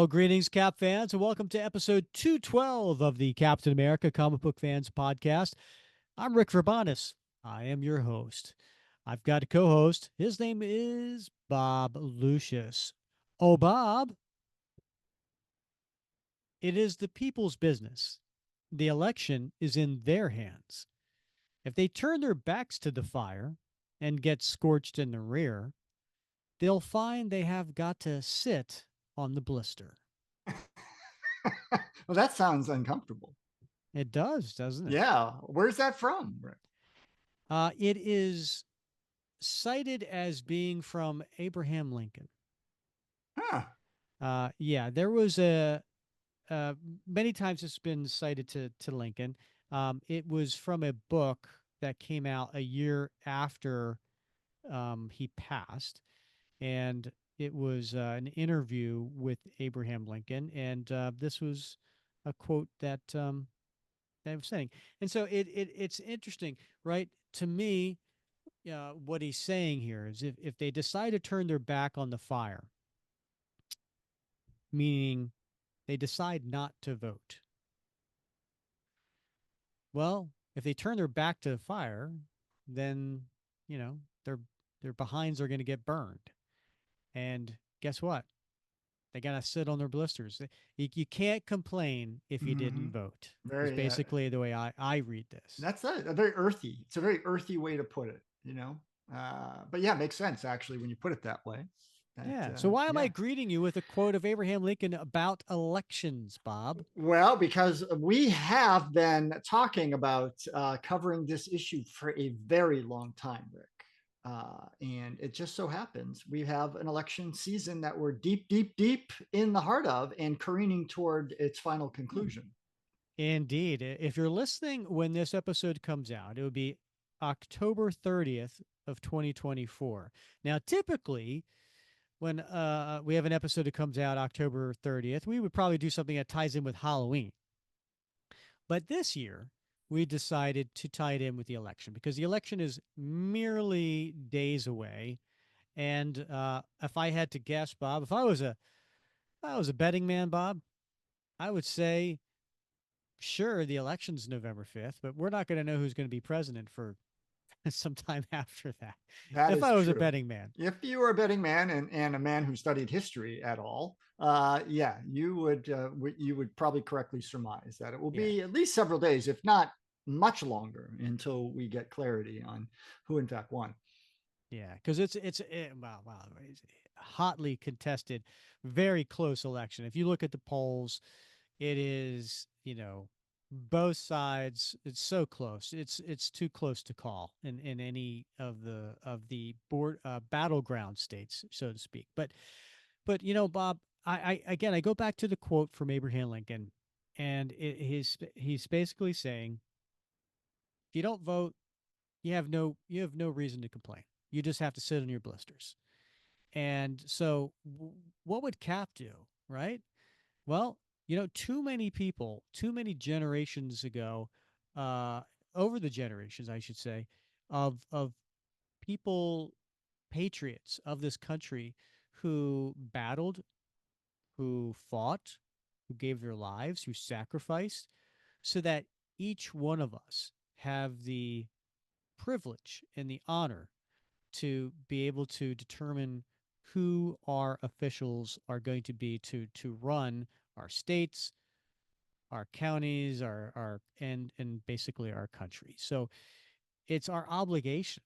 Greetings, Cap fans, and welcome to episode 212 of the Captain America Comic Book Fans Podcast. I'm Rick Verbanis. I am your host. I've got a co host. His name is Bob Lucius. Oh, Bob, it is the people's business. The election is in their hands. If they turn their backs to the fire and get scorched in the rear, they'll find they have got to sit on the blister. Well, that sounds uncomfortable. It does, doesn't it? Yeah. Where's that from, Rick? It is cited as being from Abraham Lincoln. Huh. Yeah, there was a uh, many times it's been cited to Lincoln. It was from a book that came out a year after he passed, and it was an interview with Abraham Lincoln, and this was a quote that I was saying. And so it's interesting, right? To me, what he's saying here is if they decide to turn their back on the fire, meaning they decide not to vote, well, if they turn their back to the fire, then you know their their behinds are going to get burned. And guess what? They got to sit on their blisters. You can't complain if you Mm-hmm. didn't vote. Is Very. Basically the way I read this. That's a very earthy. It's a very earthy way to put it. But yeah, it makes sense actually when you put it that way. Yeah. So why am I Yeah. greeting you with a quote of Abraham Lincoln about elections, Bob? Well, because we have been talking about covering this issue for a very long time, Rick. And it just so happens we have an election season that we're deep, deep, deep in the heart of and careening toward its final conclusion. Indeed. If you're listening when this episode comes out, it would be October 30th of 2024. Now, typically, when we have an episode that comes out October 30th, we would probably do something that ties in with Halloween. But this year, we decided to tie it in with the election because the election is merely days away. And if I had to guess, Bob, if I was a betting man, Bob, I would say sure, the election's November 5th, but we're not going to know who's going to be president for some time after that. That If is I was a true. betting man. If you were a betting man and a man who studied history at all, yeah, you would probably correctly surmise that it will Yeah. be at least several days, if not much longer, until we get clarity on who in fact won. Yeah, because wow, it's a hotly contested, very close election. If you look at the polls, it is both sides. It's so close. It's too close to call in any of the board battleground states, so to speak. But Bob, I again I go back to the quote from Abraham Lincoln, and he's basically saying, if you don't vote, you have no reason to complain. You just have to sit on your blisters. And so, what would Cap do, right? Well, too many people, too many generations ago, uh, over the generations, I should say, of people, patriots of this country, who battled, who fought, who gave their lives, who sacrificed, so that each one of us have the privilege and the honor to be able to determine who our officials are going to be to run our states, our counties, our and basically our country. So it's our obligation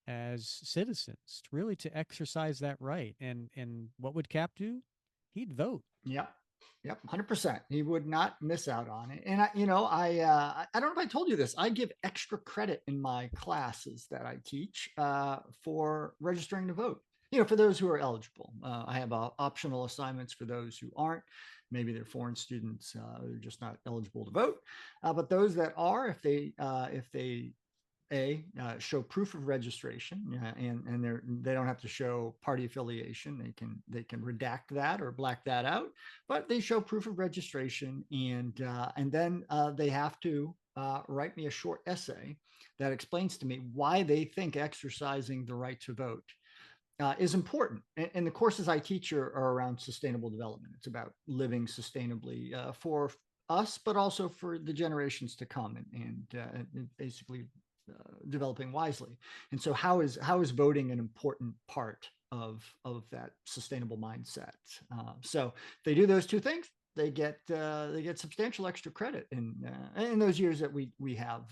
as citizens really to exercise that right. And what would Cap do? He'd vote. Yep. Yep, 100%. He would not miss out on it. And I don't know if I told you this. I give extra credit in my classes that I teach for registering to vote. For those who are eligible. I have optional assignments for those who aren't. Maybe they're foreign students; they're just not eligible to vote. But those that are, if they show proof of registration, and they don't have to show party affiliation. They can redact that or black that out, but they show proof of registration, and then they have to write me a short essay that explains to me why they think exercising the right to vote is important. And the courses I teach are around sustainable development. It's about living sustainably for us, but also for the generations to come, and basically developing wisely. And so, how is voting an important part of that sustainable mindset? So, if they do those two things, they get substantial extra credit in those years that we have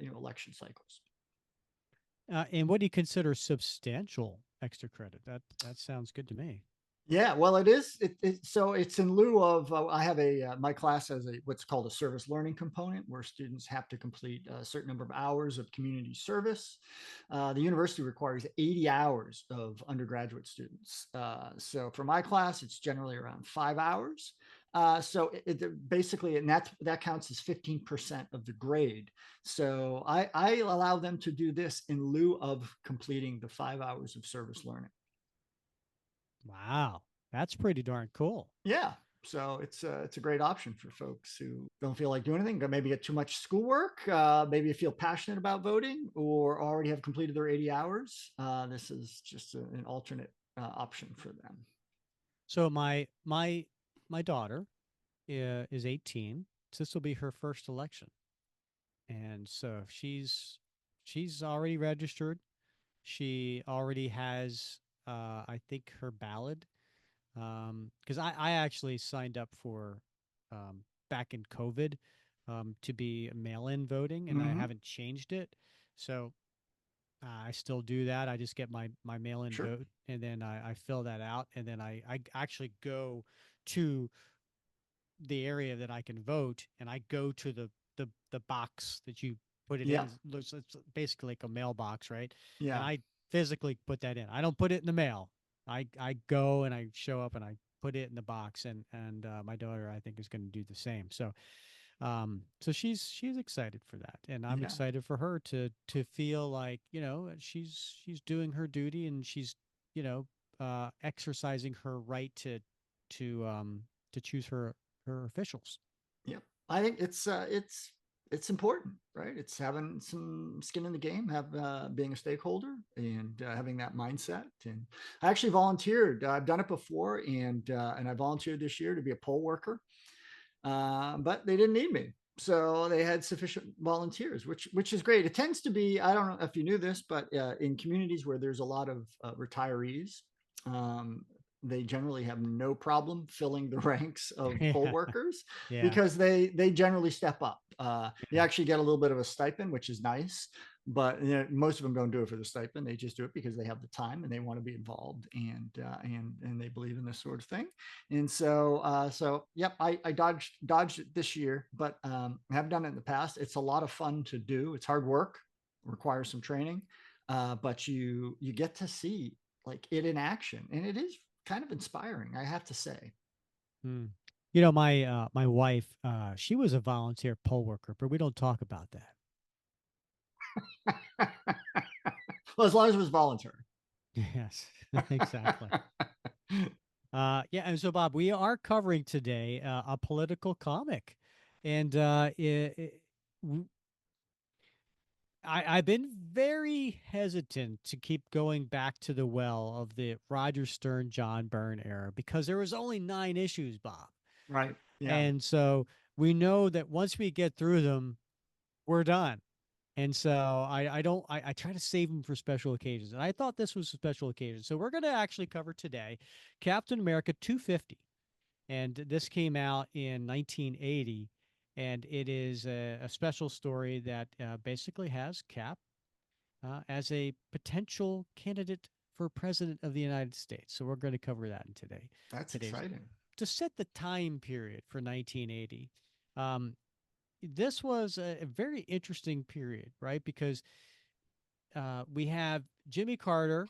election cycles. And what do you consider substantial extra credit? That sounds good to me. Yeah, well, it is. So it's in lieu of I have my class has a what's called a service learning component where students have to complete a certain number of hours of community service. The university requires 80 hours of undergraduate students. So for my class, it's generally around 5 hours. So basically, and that counts as 15% of the grade. So I allow them to do this in lieu of completing the 5 hours of service learning. Wow, that's pretty darn cool. Yeah. So it's a great option for folks who don't feel like doing anything, but maybe get too much schoolwork. Maybe you feel passionate about voting, or already have completed their 80 hours. This is just an alternate option for them. So my daughter is 18. So this will be her first election, and so she's already registered. She already has, I think, her ballot. Because I actually signed up for back in COVID to be mail-in voting, and I Mm-hmm. haven't changed it. So I still do that. I just get my mail-in Sure. vote, and then I fill that out, and then I actually go to the area that I can vote, and I go to the box that you put it Yeah. in. It's basically like a mailbox, right? And Yeah. I physically put that in. I don't put it in the mail. I go and I show up and I put it in the box, and my daughter I think is going to do the same. So she's excited for that, and I'm Yeah. excited for her to feel like she's doing her duty, and she's you know exercising her right to choose her officials. Yep. I think it's important, right? It's having some skin in the game, have being a stakeholder, and having that mindset. And I actually volunteered. I've done it before, and I volunteered this year to be a poll worker, but they didn't need me. So they had sufficient volunteers, which is great. It tends to be, I don't know if you knew this, but in communities where there's a lot of retirees, um, they generally have no problem filling the ranks of poll Yeah, workers yeah, because they generally step up. You yeah. actually get a little bit of a stipend, which is nice, but most of them don't do it for the stipend. They just do it because they have the time and they want to be involved, and they believe in this sort of thing. And so yep, I dodged it this year, but I have done it in the past. It's a lot of fun to do. It's hard work, requires some training, but you get to see like it in action, and it is kind of inspiring, I have to say. Hmm. My wife, she was a volunteer poll worker, but we don't talk about that. Well, as long as it was voluntary. Yes, exactly. Yeah, and so Bob, we are covering today a political comic, and w- I've been very hesitant to keep going back to the well of the Roger Stern, John Byrne era because there was only 9 issues, Bob, Right. Yeah. and so we know that once we get through them, we're done. And so I try to save them for special occasions. And I thought this was a special occasion. So we're going to actually cover today Captain America 250. And this came out in 1980. And it is a special story that basically has Cap as a potential candidate for president of the United States. So we're going to cover that in That's today's exciting. to set the time period for 1980. Um, this was a very interesting period, right? Because we have Jimmy Carter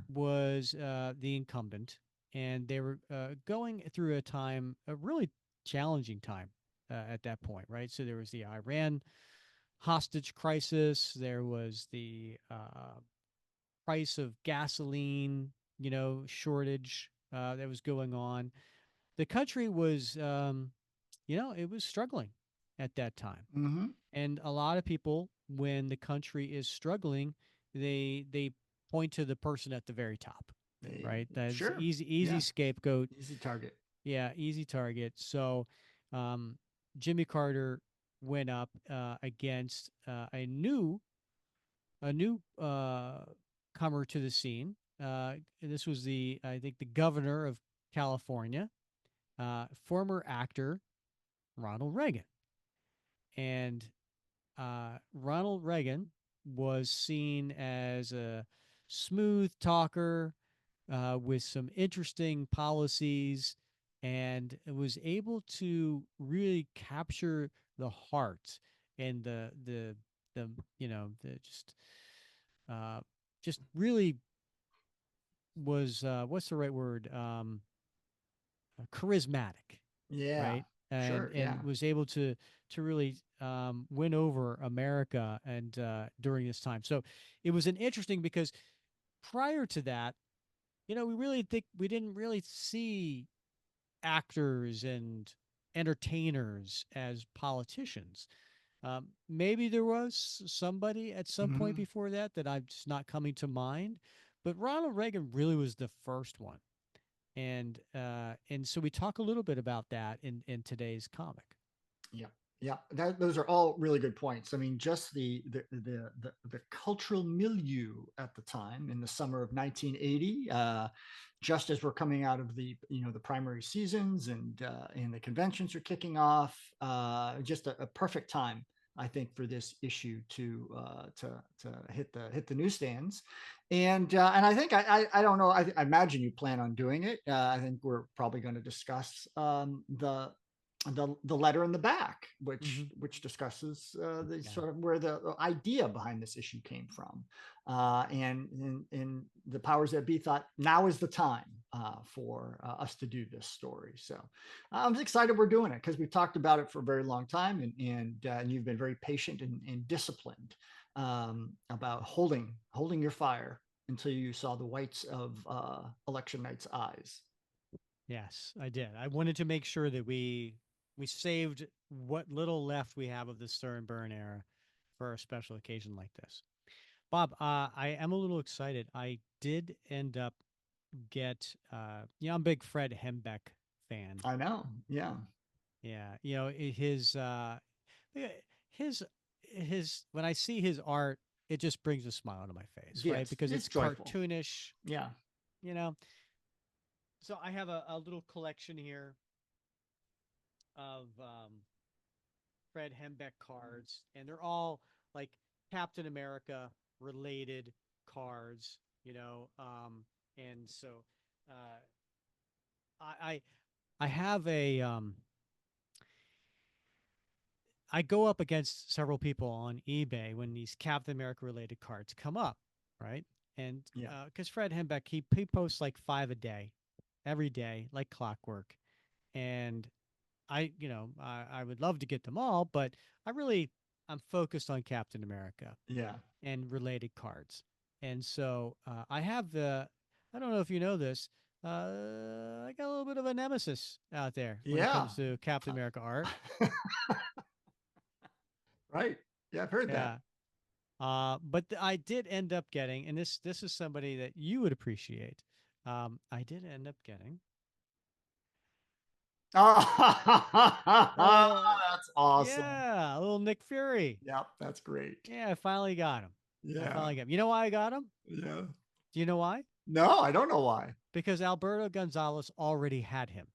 was the incumbent, and they were going through a really challenging time at that point, right? So there was the Iran hostage crisis, there was the price of gasoline, shortage that was going on. The country was, it was struggling at that time. Mm-hmm. And a lot of people, when the country is struggling, they point to the person at the very top, right? That's Sure. easy Yeah. scapegoat. Easy target. Yeah, easy target. So um, Jimmy Carter went up against a new comer to the scene. This was I think the governor of California, former actor Ronald Reagan, and Ronald Reagan was seen as a smooth talker with some interesting policies, and was able to really capture the heart and the the uh, just really was what's the right word, charismatic, Yeah. right? Sure. And Yeah. was able to really win over America and during this time. So it was an interesting because prior to that, we didn't really see actors and entertainers as politicians. Maybe there was somebody at some point Hmm. before that I'm just not coming to mind, but Ronald Reagan really was the first one, and so we talk a little bit about that in today's comic. Yeah. Yeah, those are all really good points. I mean, just the cultural milieu at the time in the summer of 1980, just as we're coming out of the primary seasons and the conventions are kicking off, just a perfect time, I think, for this issue to hit the newsstands, and I think I don't know, I imagine you plan on doing it. I think we're probably going to discuss the letter in the back, Mm-hmm. which discusses the Yeah. sort of where the idea behind this issue came from, and the powers that be thought now is the time for us to do this story. So I'm excited we're doing it because we've talked about it for a very long time, and you've been very patient and disciplined about holding your fire until you saw the whites of election night's eyes. Yes, I did. I wanted to make sure that we saved what little left we have of the Stern Burn era for a special occasion like this. Bob, I am a little excited. I did end up I'm a big Fred Hembeck fan. I know. Yeah. Yeah, eh, his when I see his art, it just brings a smile to my face, right? Yes. Because It's it's joyful. cartoonish, Yeah. you know. So I have a little collection here of Fred Hembeck cards, and they're all like Captain America related cards, and so uh, I I have I go up against several people on eBay when these Captain America related cards come up, right? And Yeah. because Fred Hembeck, he posts like five a day, every day, like clockwork, and I would love to get them all, but I'm focused on Captain America Yeah. and related cards. And so I have I don't know if you know this, I got a little bit of a nemesis out there when it Yeah. comes to Captain America art. Right. Yeah, I've heard that. Yeah. But I did end up getting, and this is somebody that you would appreciate. I did end up getting. Oh, Uh, that's awesome. yeah, a little Nick Fury. Yep, that's great. Yeah, I finally got him. I Yeah. finally got him. You know why I got him? Yeah. Do you know why? No, I don't know why. Because Alberto Gonzalez already had him.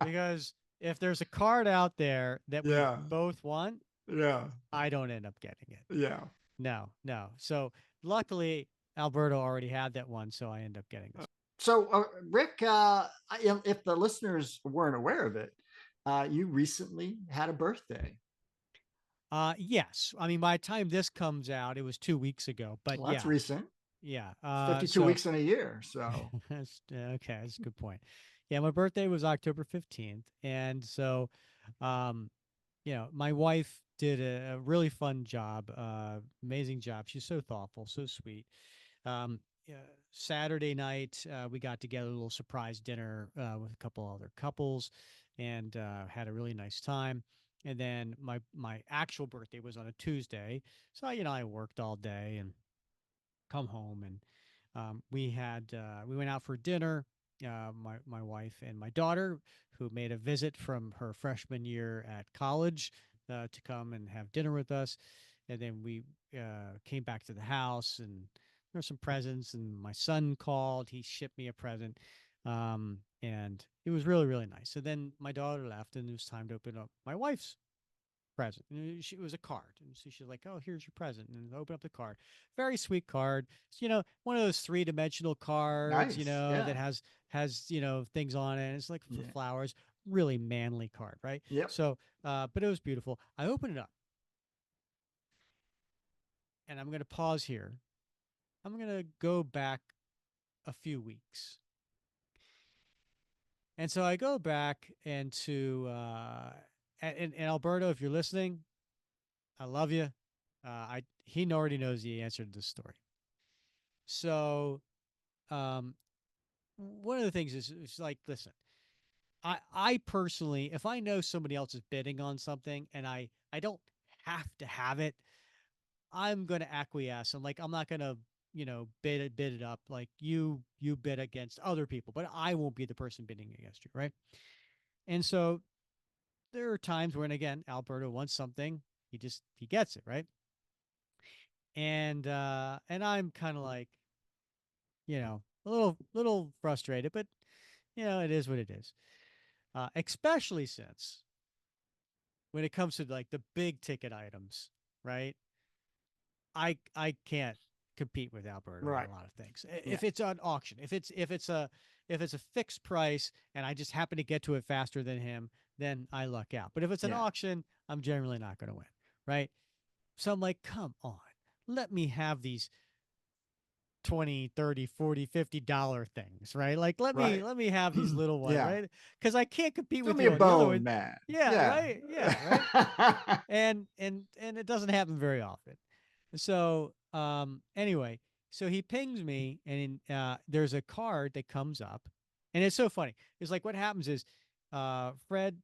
Because if there's a card out there that we Yeah. both want, Yeah. I don't end up getting it. Yeah. No, no. So luckily, Alberto already had that one, so I end up getting this. So, Rick, if the listeners weren't aware of it, you recently had a birthday. Yes. I mean, by the time this comes out, it was 2 weeks ago. But Well, that's yeah, recent. yeah. 52 So weeks in a year. So, okay, that's a good point. Yeah, my birthday was October 15th, and so, um, my wife did a really fun job, amazing job. She's so thoughtful, so sweet. Um, uh, Saturday night, we got together a little surprise dinner with a couple other couples, and had a really nice time. And then my actual birthday was on a Tuesday, so I worked all day and come home, and we went out for dinner. My wife and my daughter, who made a visit from her freshman year at college, to come and have dinner with us, and then we came back to the house, and there were some presents, and my son called. He shipped me a present, and it was really really nice. So then my daughter left, and it was time to open up my wife's present. And it was a card. And so she's like, "Oh, here's your present." And open up the card. Very sweet card. So, one of those three-dimensional cards, Nice. that Yeah. has things on it. It's like Yeah. flowers. Really manly card, right? Yep. So, but it was beautiful. I opened it up, and I'm gonna pause here. I'm gonna go back a few weeks. And so I go back into and Alberto, if you're listening, I love you. I He already knows the answer to this story. So, um, one of the things is it's like, listen, I personally, if I know somebody else is bidding on something and I don't have to have it, I'm gonna acquiesce. And like, I'm not gonna bid it up like you bid against other people, but I won't be the person bidding against you, right? And so there are times when, again, Alberto wants something, he gets it, right? And I'm kind of like, a little frustrated, but it is what it is. Especially since when it comes to like the big ticket items, right? I can't compete with Alberto on Right. a lot of things. Yeah. If it's on auction, if it's a fixed price and I just happen to get to it faster than him, then I luck out. But if it's an Yeah. auction, I'm generally not going to win, right? So I'm like, come on, let me have these 20, 30, 40, $50 things, right? Like let me Right. let me have these little ones, Yeah. right? Because I can't compete Throw with me you a on the other bone, one. man. Yeah, Yeah. right. Yeah, right. And it doesn't happen very often. So anyway, so he pings me, and there's a card that comes up, and it's so funny. It's like what happens is Fred,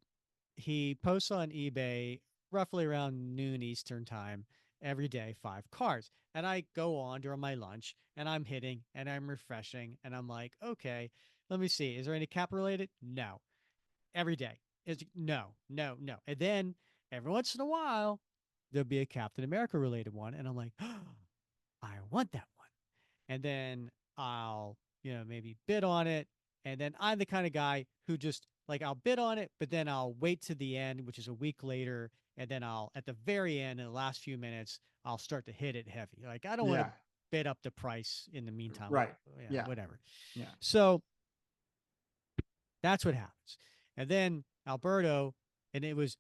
he posts on eBay roughly around noon Eastern time every day, 5 cards. And I go on during my lunch, and I'm hitting and I'm refreshing, and I'm like, okay, let me see. Is there any cap related? No. Every day. Is no, no, no. And then every once in a while, there'll be a Captain America related one. And I'm like, oh, I want that one. And then I'll, maybe bid on it. And then I'm the kind of guy who just like I'll bid on it, but then I'll wait to the end, which is a week later, and then I'll at the very end in the last few minutes, I'll start to hit it heavy. Like I don't want to Yeah. bid up the price in the meantime. Right. Yeah, Yeah. whatever. Yeah. So that's what happens. And then Alberto, and it was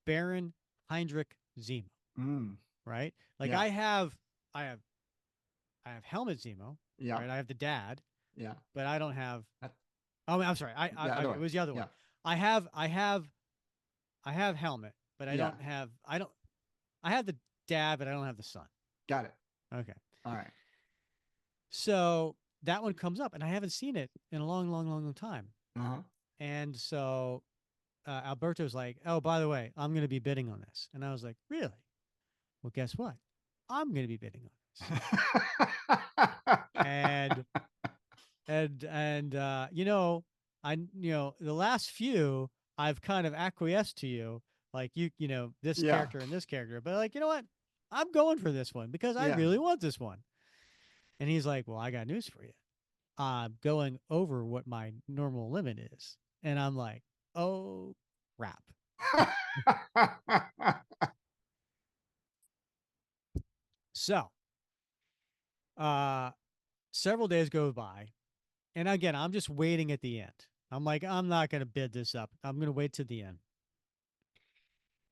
Baron Heinrich Zemo, Mm. right? Like Yeah. I have I have Helmet Zemo, Yeah. right? I have the dad, Yeah. but I don't have. That, Oh, I'm sorry. the other It one. was the other one. Yeah. I have Helmet, but I Yeah. don't have. I don't. I have the dad, but I don't have the son. Got it. Okay. All right. So that one comes up, and I haven't seen it in a long, long, long, long time. Uh-huh. And so Alberto's like, "Oh, by the way, I'm going to be bidding on this," and I was like, "Really? Well, guess what? I'm going to be bidding on this." And the last few I've kind of acquiesced to you, like this Yeah. character and this character, but like what? I'm going for this one because I Yeah. really want this one. And he's like, "Well, I got news for you. I'm going over what my normal limit is." And I'm like, "Oh, crap." So, uh, several days go by, and again, I'm just waiting at the end. I'm like, I'm not going to bid this up. I'm going to wait to the end.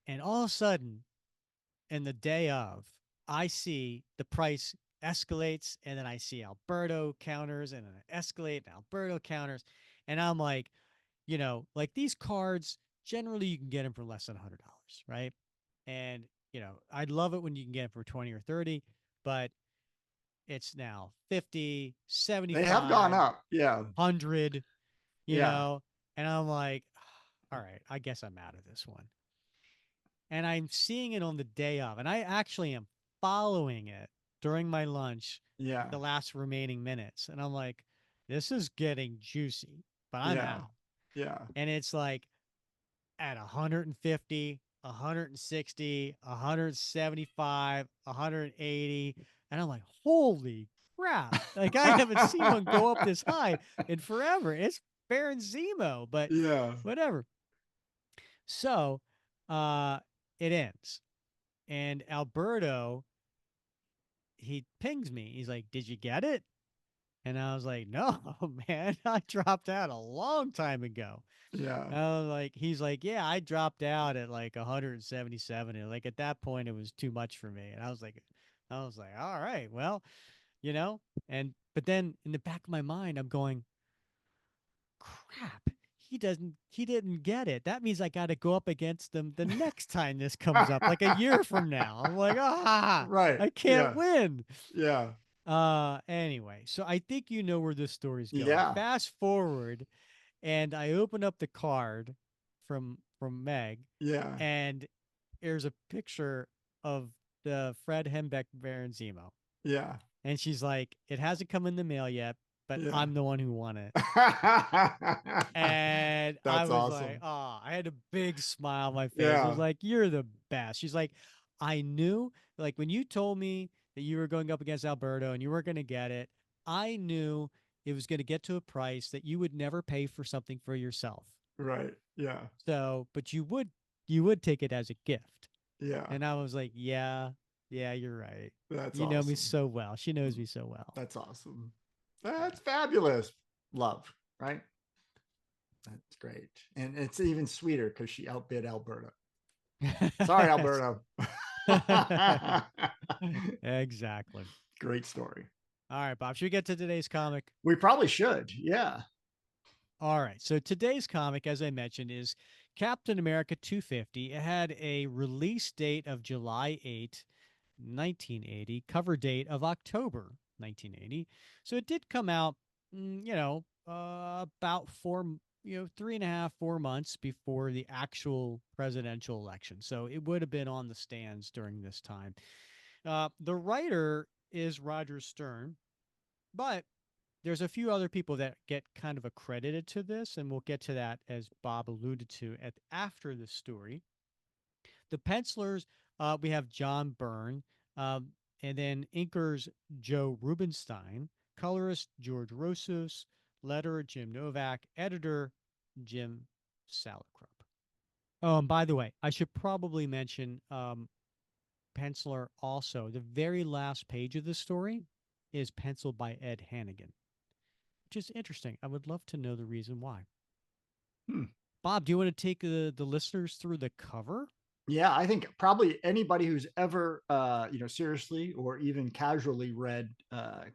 And all of a sudden, in the day of, I see the price escalates, and then I see Alberto counters, and then it escalate, and Alberto counters, and I'm like, like these cards generally you can get them for less than $100, right? And I'd love it when you can get them for 20 or 30, but it's now 50, They have gone 75, up. Yeah. 100, Yeah. and I'm like, all right, I guess I'm out of this one. And I'm seeing it on the day of, and I actually am following it during my lunch, Yeah. the last remaining minutes. And I'm like, this is getting juicy, but I'm Yeah. out. Yeah. And it's like at 150, 160, 175, 180. And I'm like, holy crap. Like, I haven't seen one go up this high in forever. It's Baron Zemo, but Yeah. whatever. So it ends. And Alberto, he pings me. He's like, did you get it? And I was like, no, man, I dropped out a long time ago. Yeah. I was like, he's like, yeah, I dropped out at like 177. And like at that point, it was too much for me. And I was like, all right, well, you know, but then in the back of my mind, I'm going, crap. He didn't get it. That means I got to go up against them the next time this comes up, like a year from now. I'm like, Right. I can't Yeah. win. Yeah. Anyway, so I think you know where this story's going. Yeah. Fast forward, and I open up the card from Meg, Yeah. and there's a picture of the Fred Hembeck Baron Zemo. Yeah. And she's like, it hasn't come in the mail yet, but Yeah. I'm the one who won it. And I That's was like, awesome. oh, I had a big smile on my face. I was Yeah. like, you're the best. She's like, I knew, like, when you told me that you were going up against Alberto and you weren't going to get it, I knew it was going to get to a price that you would never pay for something for yourself. Right. Yeah. So, but you would take it as a gift. Yeah. And I was like, yeah, yeah, you're right. That's You know me awesome. so well. She knows me so well. That's awesome. That's fabulous. Love, right? That's great. And it's even sweeter because she outbid Alberta. Sorry, Alberta. Exactly. Great story. All right, Bob. Should we get to today's comic? We probably should. Yeah. All right. So today's comic, as I mentioned, is Captain America 250. It had a release date of July 8, 1980, cover date of October 1980. So it did come out, about 3.5, 4 months before the actual presidential election. So it would have been on the stands during this time. The writer is Roger Stern, but there's a few other people that get kind of accredited to this, and we'll get to that as Bob alluded to after the story. The pencilers, we have John Byrne, and then inkers Joe Rubenstein, colorist George Rossos, letterer Jim Novak, editor Jim Salicrup. Oh, and by the way, I should probably mention penciler also. The very last page of the story is penciled by Ed Hannigan, which is interesting. I would love to know the reason why. Hmm. Bob, do you want to take the listeners through the cover? Yeah, I think probably anybody who's ever, seriously or even casually read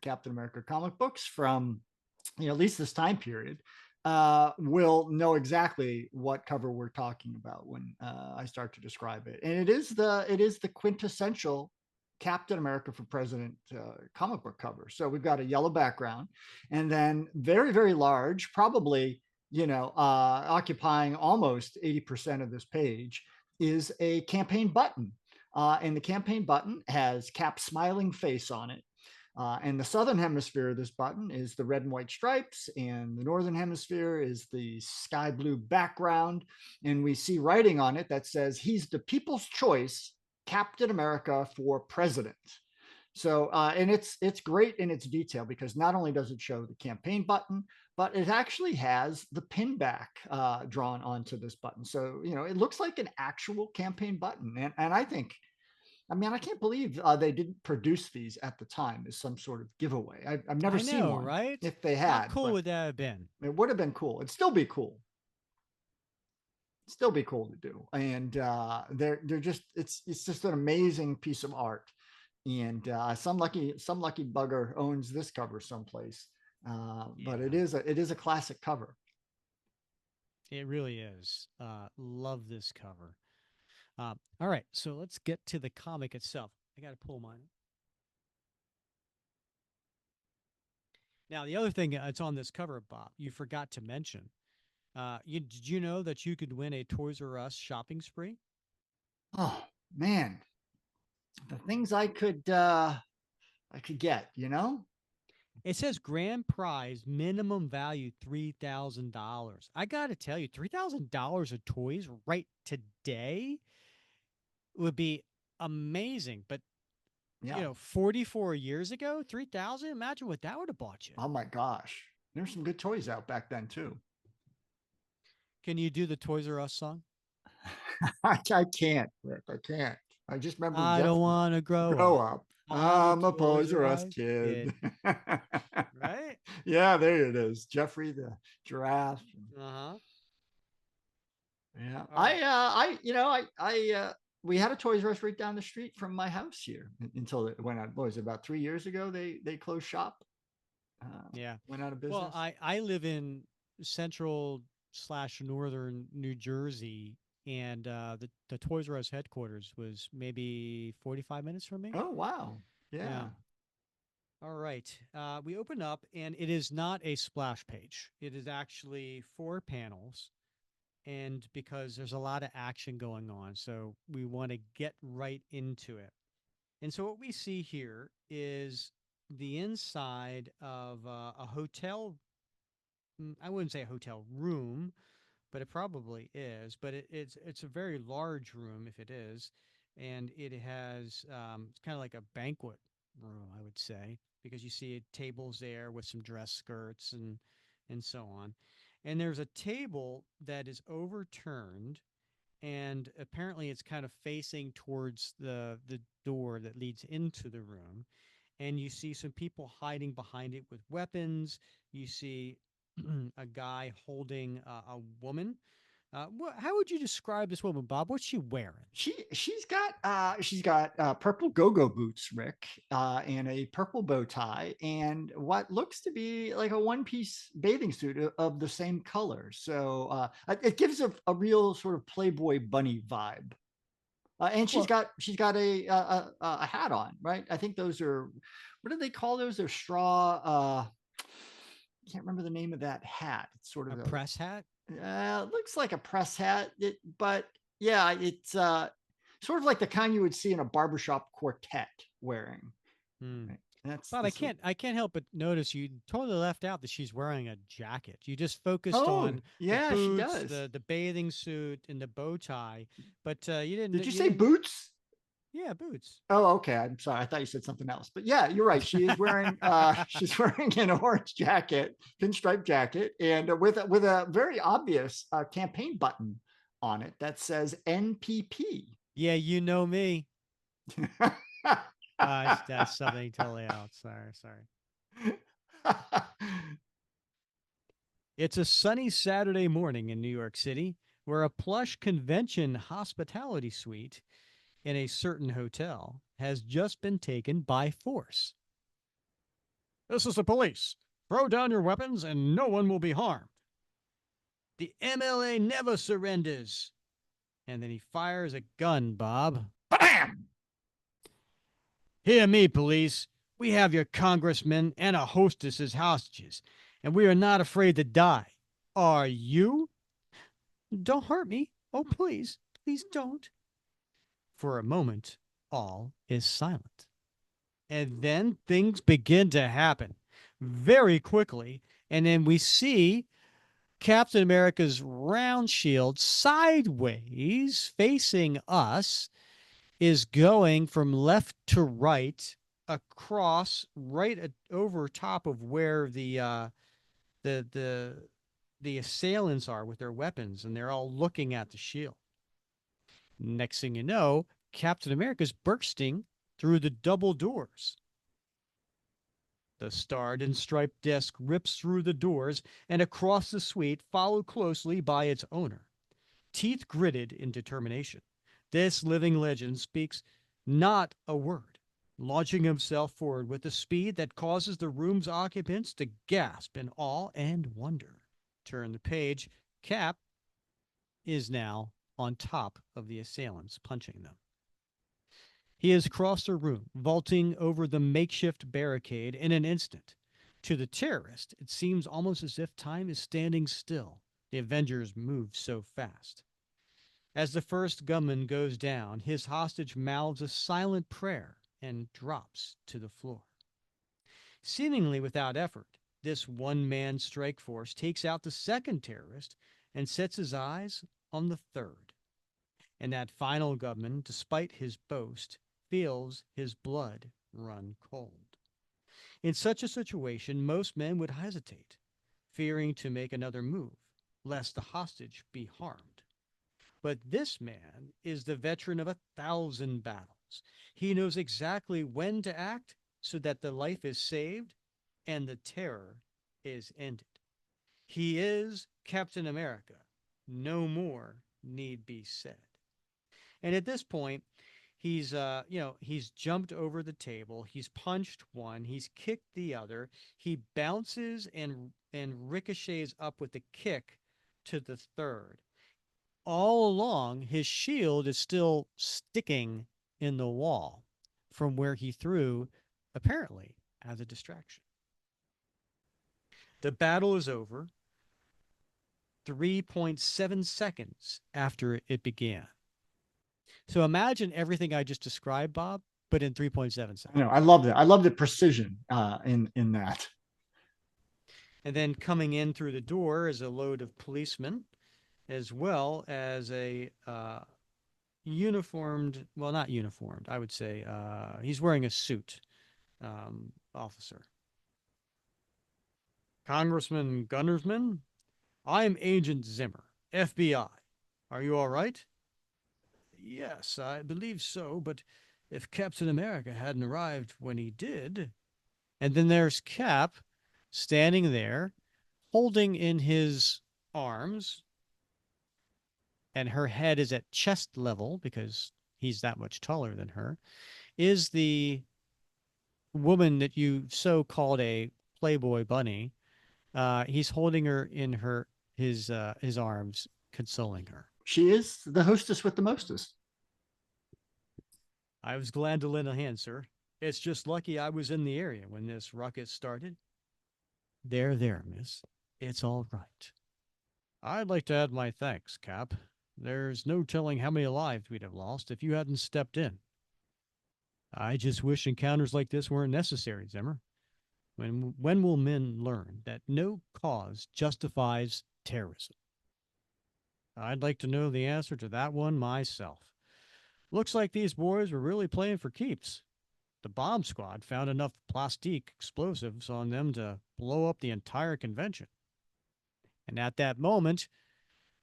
Captain America comic books from, at least this time period, will know exactly what cover we're talking about when I start to describe it. And it is the quintessential Captain America for President comic book cover. So we've got a yellow background, and then very very large, probably occupying almost 80% of this page is a campaign button. And the campaign button has Cap's smiling face on it. And the southern hemisphere of this button is the red and white stripes, and the northern hemisphere is the sky blue background. And we see writing on it that says, he's the people's choice, Captain America for president. So, and it's great in its detail, because not only does it show the campaign button, but it actually has the pin back drawn onto this button. So, it looks like an actual campaign button. And I can't believe they didn't produce these at the time as some sort of giveaway. I've never I seen know, one right? if they How had, cool but would that have been? it would have been cool. It'd still be cool. Still be cool to do. And they're just it's just an amazing piece of art. And some lucky bugger owns this cover someplace. But it Yeah, is a classic cover. it really is. Love this cover. All right, so let's get to the comic itself. I got to pull mine. Now, the other thing that's on this cover, Bob, you forgot to mention. Did you know that you could win a Toys R Us shopping spree? Oh man, the things I could I could get, you know? It says grand prize minimum value $3,000. I got to tell you, $3,000 of toys right today would be amazing. But Yeah. 44 years ago, 3,000. Imagine what that would have bought you. Oh my gosh. There's some good toys out back then too. Can you do the Toys R Us song? I can't, Rick. I can't. I just remember I don't Jeffrey. want to grow Grow up. up. I'm a I'm a Toys Toys R R Us Us kid. kid. Right? Yeah, there it is. Jeffrey the giraffe. Uh huh. Yeah. All right. We had a Toys R Us right down the street from my house here until when I what was it, about 3 years ago they closed shop, Yeah. went out of Well, business. I live in central slash northern New Jersey, and the Toys R Us headquarters was maybe 45 minutes from me. Oh wow. Yeah. Yeah. All right. We open up, and it is not a splash page. It is actually four panels, and because there's a lot of action going on, so we want to get right into it. And so what we see here is the inside of a hotel. I wouldn't say a hotel room, but it probably is. But it's a very large room if it is, and it has it's kind of like a banquet room, I would say, because you see tables there with some dress skirts and so on. And there's a table that is overturned, and apparently it's kind of facing towards the door that leads into the room, and you see some people hiding behind it with weapons. You see a guy holding a woman. How would you describe this woman, Bob? What's she wearing? She's got purple go-go boots, Rick, and a purple bow tie, and what looks to be like a one-piece bathing suit of the same color. So it gives a real sort of Playboy bunny vibe. And she's Well, got a hat on, right? I think those are, what do they call those? They're straw. I can't remember the name of that hat. It's sort a of press hat. looks like a press hat, but yeah, it's sort of like the kind you would see in a barbershop quartet wearing. Hmm. Right? That's Bob, this. I can't help but notice you totally left out that she's wearing a jacket. You just focused Oh on the yeah, she boots, does. the bathing suit, and the bow tie, but Did you you say didn't. boots? Yeah, boots. Oh, okay. I'm sorry. I thought you said something else. But yeah, you're right. She is wearing she's wearing an orange jacket, pinstripe jacket, and with a very obvious campaign button on it that says NPP. Yeah, you know me. That's something totally else. Sorry. It's a sunny Saturday morning in New York City where a plush convention hospitality suite in a certain hotel has just been taken by force. This is the police. Throw down your weapons and no one will be harmed. The MLA never surrenders. And then he fires a gun, Bob. Bam! Hear me, police. We have your congressman and a hostess as hostages, and we are not afraid to die. Are you? Don't hurt me. Oh, please, please don't. For a moment, all is silent. And then things begin to happen very quickly. And then we see Captain America's round shield sideways facing us is going from left to right across over top of where the the the assailants are with their weapons, and they're all looking at the shield. Next thing you know, Captain America's bursting through the double doors. The starred and striped desk rips through the doors and across the suite, followed closely by its owner. Teeth gritted in determination, this living legend speaks not a word, launching himself forward with a speed that causes the room's occupants to gasp in awe and wonder. Turn the page. Cap is now on top of the assailants, punching them. He has crossed the room, vaulting over the makeshift barricade in an instant. To the terrorist, it seems almost as if time is standing still. The Avengers move so fast. As the first gunman goes down, his hostage mouths a silent prayer and drops to the floor. Seemingly without effort, this one man strike force takes out the second terrorist and sets his eyes on the third. And that final gunman, despite his boast, feels his blood run cold. In such a situation, most men would hesitate, fearing to make another move, lest the hostage be harmed. But this man is the veteran of 1,000 battles. He knows exactly when to act so that the life is saved and the terror is ended. He is Captain America. No more need be said. And at this point, he's jumped over the table, he's punched one, he's kicked the other, he bounces and ricochets up with a kick to the third. All along, his shield is still sticking in the wall from where he threw, apparently, as a distraction. The battle is over 3.7 seconds after it began. So imagine everything I just described, Bob, but in 3.7 I know. seconds. I love that. I love the precision in that. And then coming in through the door is a load of policemen, as well as a uniformed, well, not uniformed, I would say. He's wearing a suit, officer. Congressman Gunnersman, I'm Agent Zimmer, FBI. Are you all right? Yes, I believe so, but if Captain America hadn't arrived when he did. And then there's Cap standing there, holding in his arms, and her head is at chest level because he's that much taller than her, is the woman that you so called a Playboy bunny. He's holding her in his arms, consoling her. She is the hostess with the mostest. I was glad to lend a hand, sir. It's just lucky I was in the area when this ruckus started. There, miss. It's all right. I'd like to add my thanks, Cap. There's no telling how many lives we'd have lost if you hadn't stepped in. I just wish encounters like this weren't necessary, Zimmer. When will men learn that no cause justifies terrorism? I'd like to know the answer to that one myself. Looks like these boys were really playing for keeps. The bomb squad found enough plastique explosives on them to blow up the entire convention. And at that moment,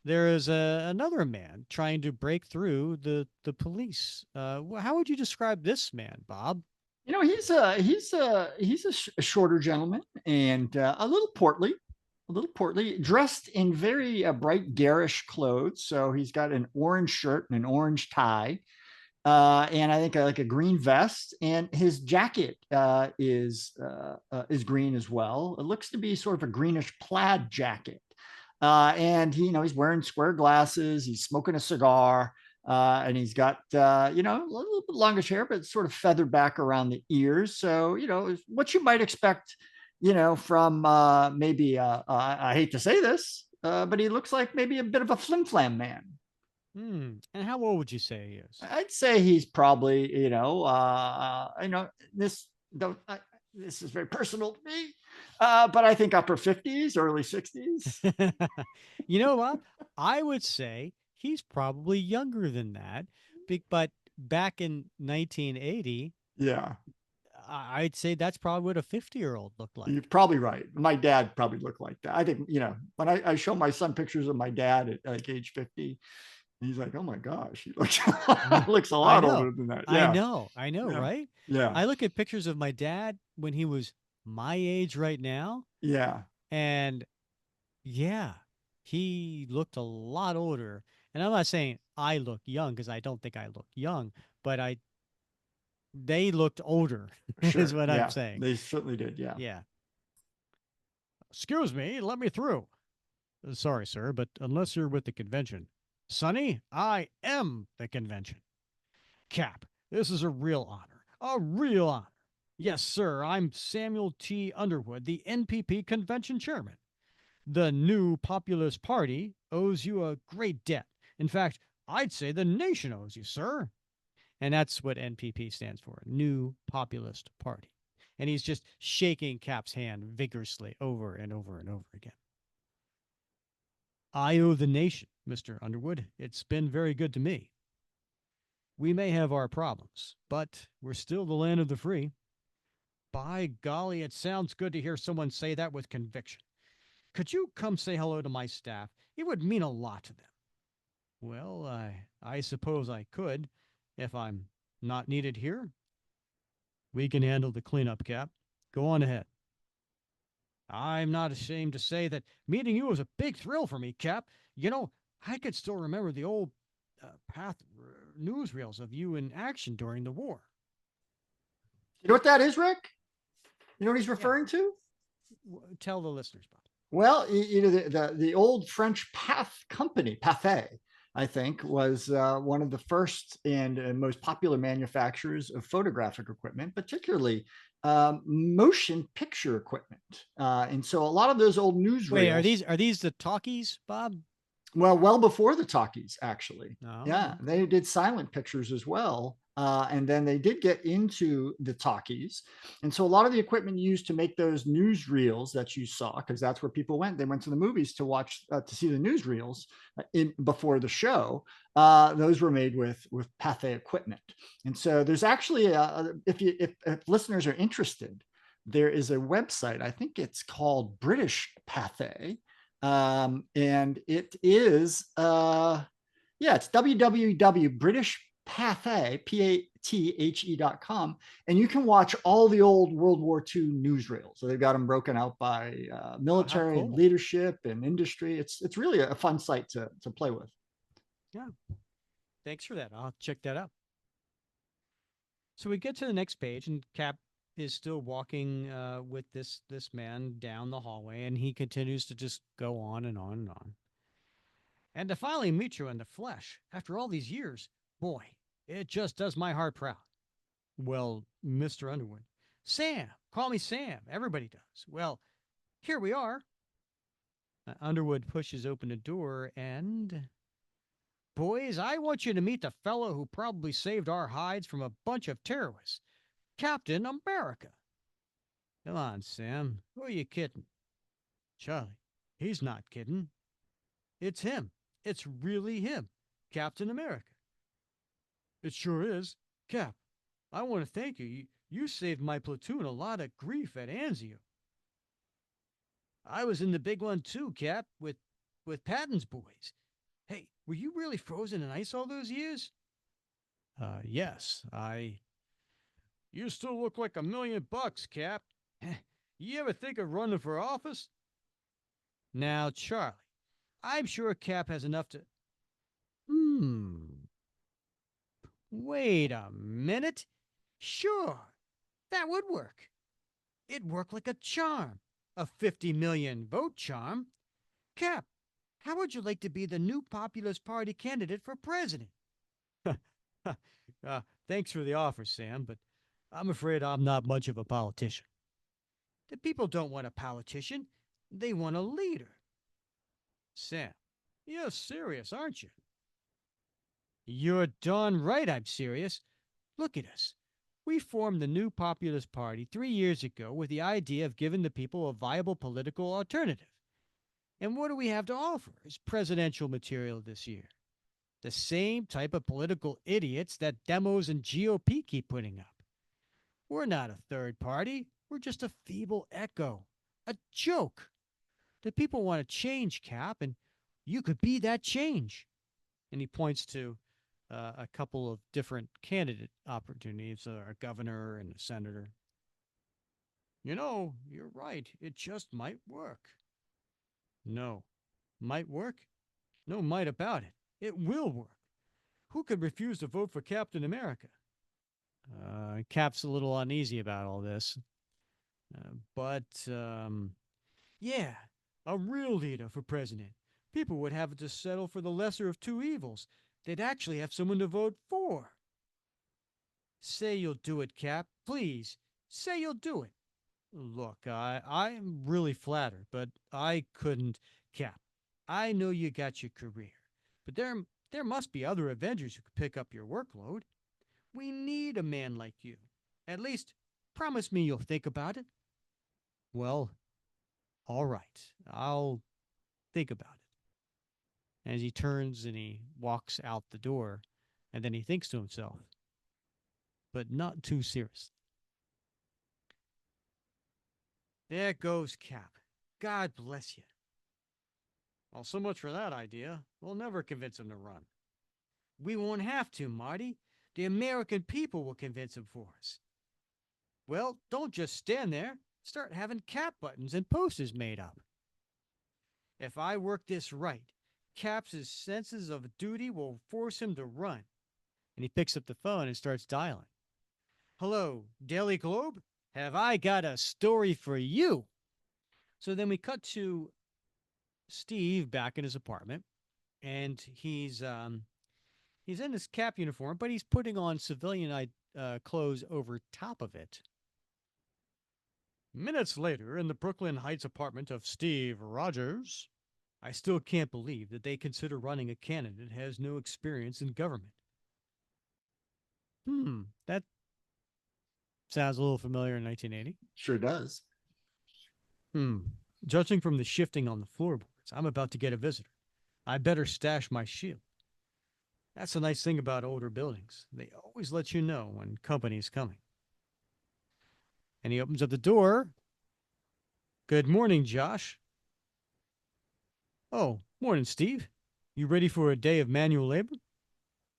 there is another man trying to break through the police. How would you describe this man, Bob? You know, he's a shorter gentleman and a little portly, dressed in very bright garish clothes. So he's got an orange shirt and an orange tie, and I think like a green vest, and his jacket is green as well. It looks to be sort of a greenish plaid jacket, and he's wearing square glasses. He's smoking a cigar, and he's got a little bit longish hair, but it's sort of feathered back around the ears. So what you might expect, from maybe I hate to say this, but he looks like maybe a bit of a flim flam man. And how old would you say he is? I'd say he's probably, this don't. This is very personal to me, but I think upper 50s, early 60s. Bob, I would say he's probably younger than that. But back in 1980, Yeah, I'd say that's probably what a 50-year-old looked you're like. probably right. My dad probably looked like that. I think, when I show my son pictures of my dad at like age 50, he's like, oh my gosh, he looks, looks a I lot know. older than that. I Yeah. know. I know, Yeah. right? Yeah. I look at pictures of my dad when he was my age right now, Yeah. and yeah, he looked a lot older. And I'm not saying I look young because I don't think I look young, but they looked older is Sure. what I'm Yeah. saying. They certainly did. Yeah. Yeah. Excuse me, let me through. Sorry, sir, but unless you're with the convention. Sonny, I am the convention. Cap, this is a real honor. A real honor. Yes, sir, I'm Samuel T. Underwood, the NPP convention chairman. The new Populist Party owes you a great debt. In fact, I'd say the nation owes you, sir. And that's what NPP stands for, New Populist Party. and he's just shaking Cap's hand vigorously over and over and over again. I owe the nation, Mr. Underwood. It's been very good to me. We may have our problems, but we're still the land of the free. By golly, it sounds good to hear someone say that with conviction. Could you come say hello to my staff? It would mean a lot to them. Well, I suppose I could, if I'm not needed here. We can handle the cleanup, Cap. Go on ahead. I'm not ashamed to say that meeting you was a big thrill for me, Cap. You know, I could still remember the old path newsreels of you in action during the war. You know what that is, Rick? You know what he's Yeah. referring to? Tell the listeners, Bob. Well, the old French Path company, Pathé, I think, was one of the first and most popular manufacturers of photographic equipment, particularly motion picture equipment. And so a lot of those old Wait, newsreels. are these the talkies, Bob? Well before the talkies, actually. Oh, Yeah, they did silent pictures as well. And then they did get into the talkies. And so a lot of the equipment used to make those newsreels that you saw, because that's where people went. They went to the movies to watch, to see the newsreels before the show. Those were made with Pathé equipment. And so there's actually, if listeners are interested, there is a website, I think it's called British Pathé, and it is it's www.britishpathe.com, and you can watch all the old World War II newsreels. So they've got them broken out by how military and cool. leadership and industry. It's really a fun site to play with. Yeah, thanks for that. I'll check that out. So we get to the next page, and Cap is still walking with this man down the hallway, and he continues to just go on and on and on. And to finally meet you in the flesh after all these years, boy, it just does my heart proud. Well, Mr. Underwood, Sam, call me Sam. Everybody does. Well, here we are. Underwood pushes open the door, and boys, I want you to meet the fellow who probably saved our hides from a bunch of terrorists, Captain America. Come on, Sam. Who are you kidding? Charlie, he's not kidding. It's him. It's really him, Captain America. It sure is. Cap, I want to thank you. You saved my platoon a lot of grief at Anzio. I was in the big one too, Cap, with Patton's boys. Hey, were you really frozen in ice all those years? Yes, I. You still look like $1,000,000, Cap. You ever think of running for office? Now, Charlie, I'm sure Cap has enough to. Hmm. Wait a minute. Sure, that would work. It'd work like a charm. A 50 million vote charm. Cap, how would you like to be the new Populist Party candidate for president? Thanks for the offer, Sam, but I'm afraid I'm not much of a politician. The people don't want a politician, they want a leader. Sam, you're serious, aren't you? You're darn right I'm serious. Look at us. We formed the new Populist Party 3 years ago with the idea of giving the people a viable political alternative. And what do we have to offer as presidential material this year? The same type of political idiots that demos and GOP keep putting up. We're not a third party. We're just a feeble echo. A joke. The people want to change, Cap, and you could be that change. And he points to a couple of different candidate opportunities, a governor and a senator. You know, you're right. It just might work. No. Might work? No might about it. It will work. Who could refuse to vote for Captain America? Cap's a little uneasy about all this. But yeah, a real leader for president. People would have to settle for the lesser of two evils. They'd actually have someone to vote for. Say you'll do it, Cap. Please, say you'll do it. Look, I'm really flattered, but I couldn't. Cap, I know you got your career, but there must be other Avengers who could pick up your workload. We need a man like you. At least Promise me you'll think about it. Well, all right. I'll think about it. As he turns and he walks out the door, and then he thinks to himself, but not too seriously. There goes Cap. God bless you. Well, so much for that idea. We'll never convince him to run. We won't have to, Marty. The American people will convince him for us. Well, don't just stand there. Start having cap buttons and posters made up. If I work this right, Cap's senses of duty will force him to run. And he picks up the phone and starts dialing. Hello, Daily Globe? Have I got a story for you? So then we cut to Steve back in his apartment, and he's in his cap uniform, but he's putting on civilian clothes over top of it. Minutes later, in the Brooklyn Heights apartment of Steve Rogers, I still can't believe that they consider running a candidate who has no experience in government. That sounds a little familiar in 1980. Sure does. Judging from the shifting on the floorboards, I'm about to get a visitor. I better stash my shield. That's the nice thing about older buildings. They always let you know when company's coming. And he opens up the door. Good morning, Josh. Oh, morning, Steve. You ready for a day of manual labor?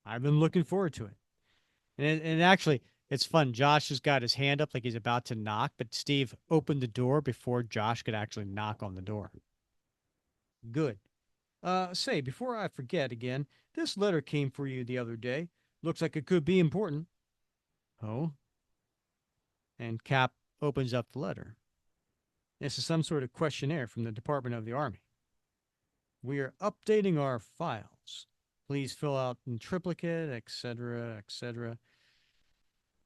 I've been looking forward to it. And actually, it's fun. Josh has got his hand up like he's about to knock, but Steve opened the door before Josh could actually knock on the door. Good. Say, before I forget again, this letter came for you the other day. Looks like it could be important. Oh? And Cap opens up the letter. This is some sort of questionnaire from the Department of the Army. We are updating our files. Please fill out in triplicate, etc., etc.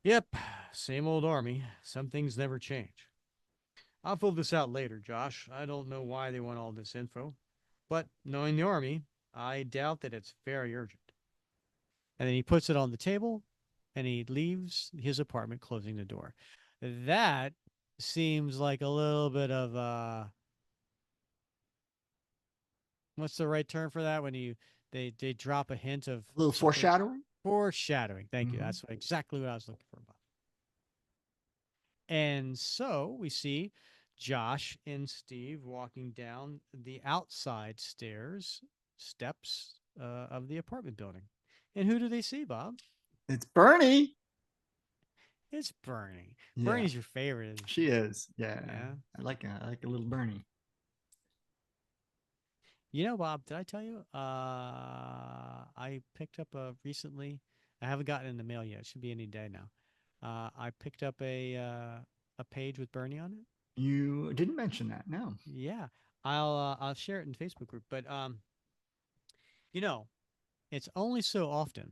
Yep, same old Army. Some things never change. I'll fill this out later, Josh. I don't know why they want all this info. But knowing the Army, I doubt that it's very urgent. And then he puts it on the table and he leaves his apartment, closing the door. That seems like a little bit of what's the right term for that when they drop a hint of A little something. foreshadowing. Foreshadowing. Thank you. Mm-hmm. That's exactly what I was looking for. And so we see Josh and Steve walking down the outside steps of the apartment building. And who do they see, Bob? It's Bernie. It's Bernie. Yeah, Bernie's your favorite. she is. Yeah, Yeah. I like a little Bernie. You know, Bob, did I tell you? I picked up recently. I haven't gotten in the mail yet. It should be any day now. I picked up a page with Bernie on it. You didn't mention that. No. Yeah, I'll share it in the Facebook group. But you know, it's only so often.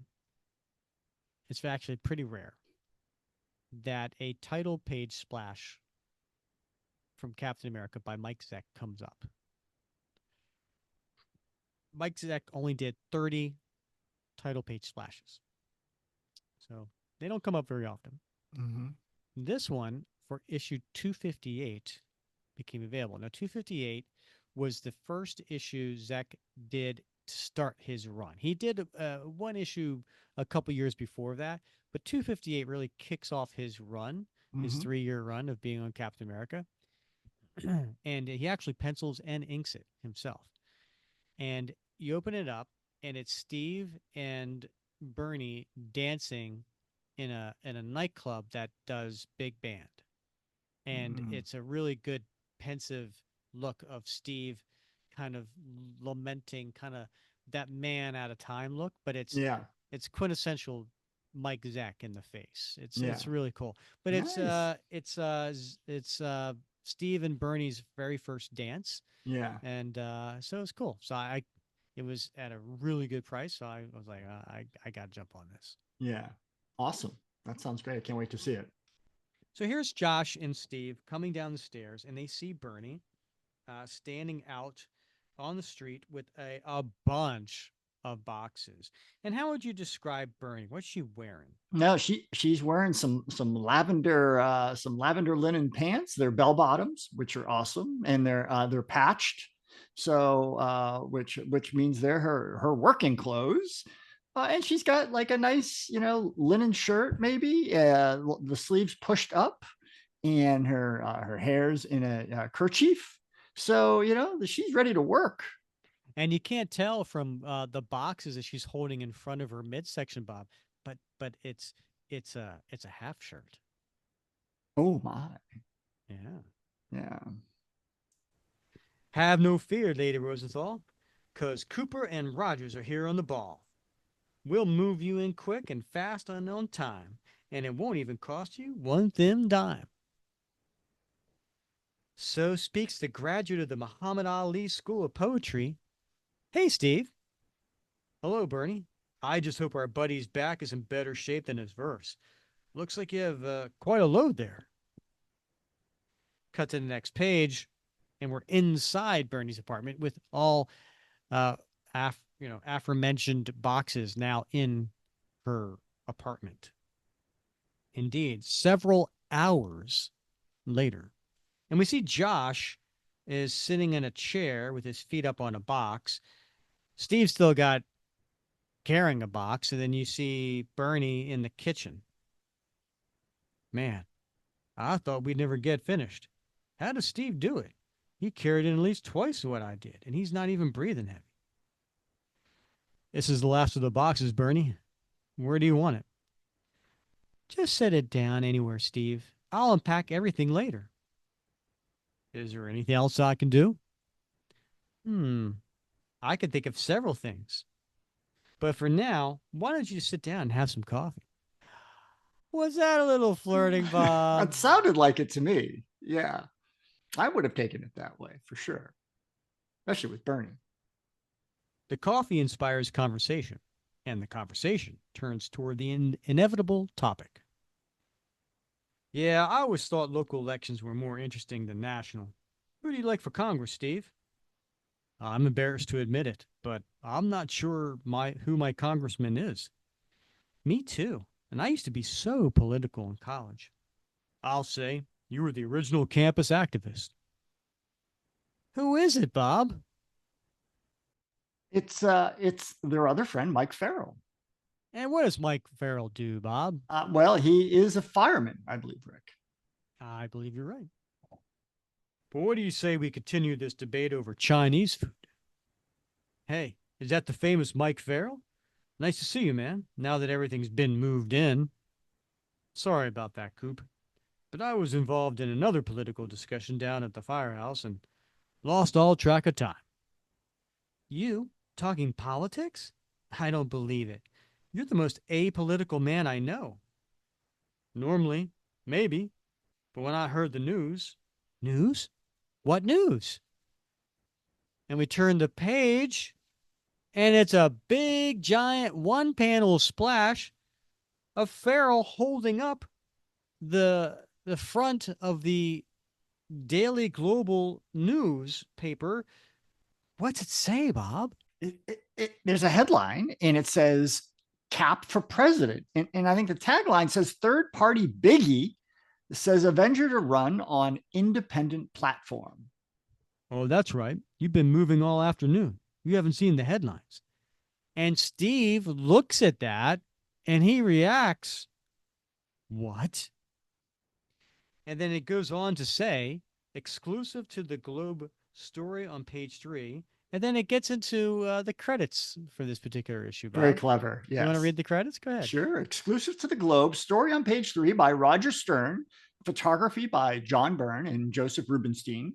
It's actually pretty rare that a title page splash from Captain America by Mike Zeck comes up. Mike Zeck only did 30 title page splashes, so they don't come up very often. Mm-hmm. This one for issue 258 became available. Now, 258 was the first issue Zeck did to start his run. He did one issue a couple years before that, but 258 really kicks off his run, his Mm-hmm. 3-year run of being on Captain America. And he actually pencils and inks it himself. And you open it up, and it's Steve and Bernie dancing in a nightclub that does big band, and Mm-hmm. it's a really good pensive look of Steve kind of lamenting kind of that man out of time look, but Yeah. it's quintessential Mike Zeck in the face. Yeah. It's really cool. But Nice. it's Steve and Bernie's very first dance, Yeah. and so it's cool. So I it was at a really good price, so I was like, I got to jump on this. Yeah. Awesome. That sounds great. I can't wait to see it. So here's Josh and Steve coming down the stairs, and they see Bernie standing out on the street with a bunch of boxes. And how would you describe Bernie? What's she wearing? No, she's wearing some lavender linen pants. They're bell bottoms, which are awesome, and they're patched, so which means they're her working clothes. And she's got like a nice, linen shirt, maybe the sleeves pushed up, and her hair's in a kerchief. So she's ready to work. And you can't tell from the boxes that she's holding in front of her midsection, Bob. But it's a half shirt. Oh my, Yeah. yeah. Have no fear, Lady Rosenthal, 'cause Cooper and Rogers are here on the ball. We'll move you in quick and fast on time, and it won't even cost you one thin dime. So speaks the graduate of the Muhammad Ali School of Poetry. Hey, Steve. Hello, Bernie. I just hope our buddy's back is in better shape than his verse. Looks like you have quite a load there. Cut to the next page, and we're inside Bernie's apartment with all uh, aforementioned boxes now in her apartment. Indeed, several hours later. And we see Josh is sitting in a chair with his feet up on a box. Steve's still got carrying a box, and then you see Bernie in the kitchen. Man, I thought we'd never get finished. How does Steve do it? He carried in at least twice what I did, and he's not even breathing heavy. This is the last of the boxes, Bernie. Where do you want it? Just set it down anywhere, Steve. I'll unpack everything later. Is there anything else I can do? Hmm, I can think of several things. But for now, why don't you sit down and have some coffee? Was that a little flirting, It Bob? sounded like it to me. Yeah, I would have taken it that way for sure, especially with Bernie. The coffee inspires conversation, and the conversation turns toward the inevitable topic. Yeah, I always thought local elections were more interesting than national. Who do you like for Congress, Steve? I'm embarrassed to admit it, but I'm not sure who my congressman is. Me too. And I used to be so political in college. I'll say you were the original campus activist. Who is it, Bob? It's their other friend, Mike Farrell. And what does Mike Farrell do, Bob? Well, he is a fireman, I believe, Rick. I believe you're right. But what do you say we continue this debate over Chinese food? Hey, is that the famous Mike Farrell? Nice to see you, man, now that everything's been moved in. Sorry about that, Coop. But I was involved in another political discussion down at the firehouse and lost all track of time. You talking politics? I don't believe it. You're the most apolitical man I know. Normally, maybe, but when I heard the news, news? What news? And we turn the page, and it's a big, giant, one panel splash of Farrell holding up the front of the Daily Global newspaper. What's it say, Bob? There's a headline, and it says "Cap for President," and I think the tagline says "Third Party Biggie says Avenger to run on independent platform." Oh, that's right. You've been moving all afternoon. You haven't seen the headlines. And Steve looks at that and he reacts, what? And then it goes on to say, exclusive to the Globe story on page 3. And then it gets into the credits for this particular issue, Very Bob. clever. You want to Yes. read the credits? Go ahead. Sure. Exclusive to the Globe. Story on page 3 by Roger Stern. Photography by John Byrne and Joseph Rubinstein.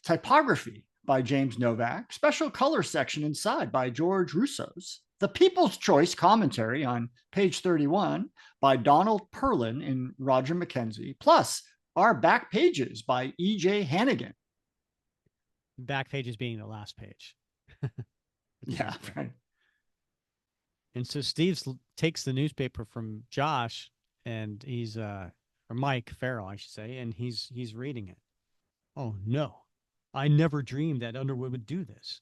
Typography by James Novak. Special color section inside by George Russo's. The People's Choice commentary on page 31 by Donald Perlin and Roger McKenzie. Plus, our back pages by E.J. Hannigan. Back pages being the last page. Yeah, right. And so Steve takes the newspaper from Josh and he's or Mike Farrell, I should say, and he's reading it. Oh no. I never dreamed that Underwood would do this.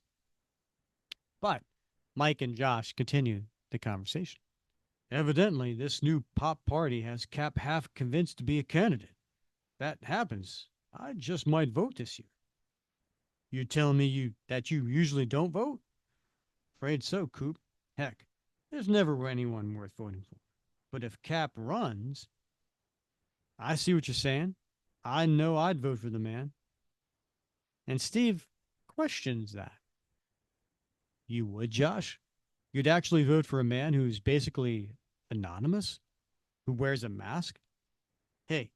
But Mike and Josh continue the conversation. Evidently, this new pop party has Cap half convinced to be a candidate. That happens. I just might vote this year. You telling me you usually don't vote? Afraid so, Coop. Heck, there's never anyone worth voting for. But if Cap runs, I see what you're saying. I know I'd vote for the man. And Steve questions that. You would, Josh? You'd actually vote for a man who's basically anonymous, who wears a mask? Hey,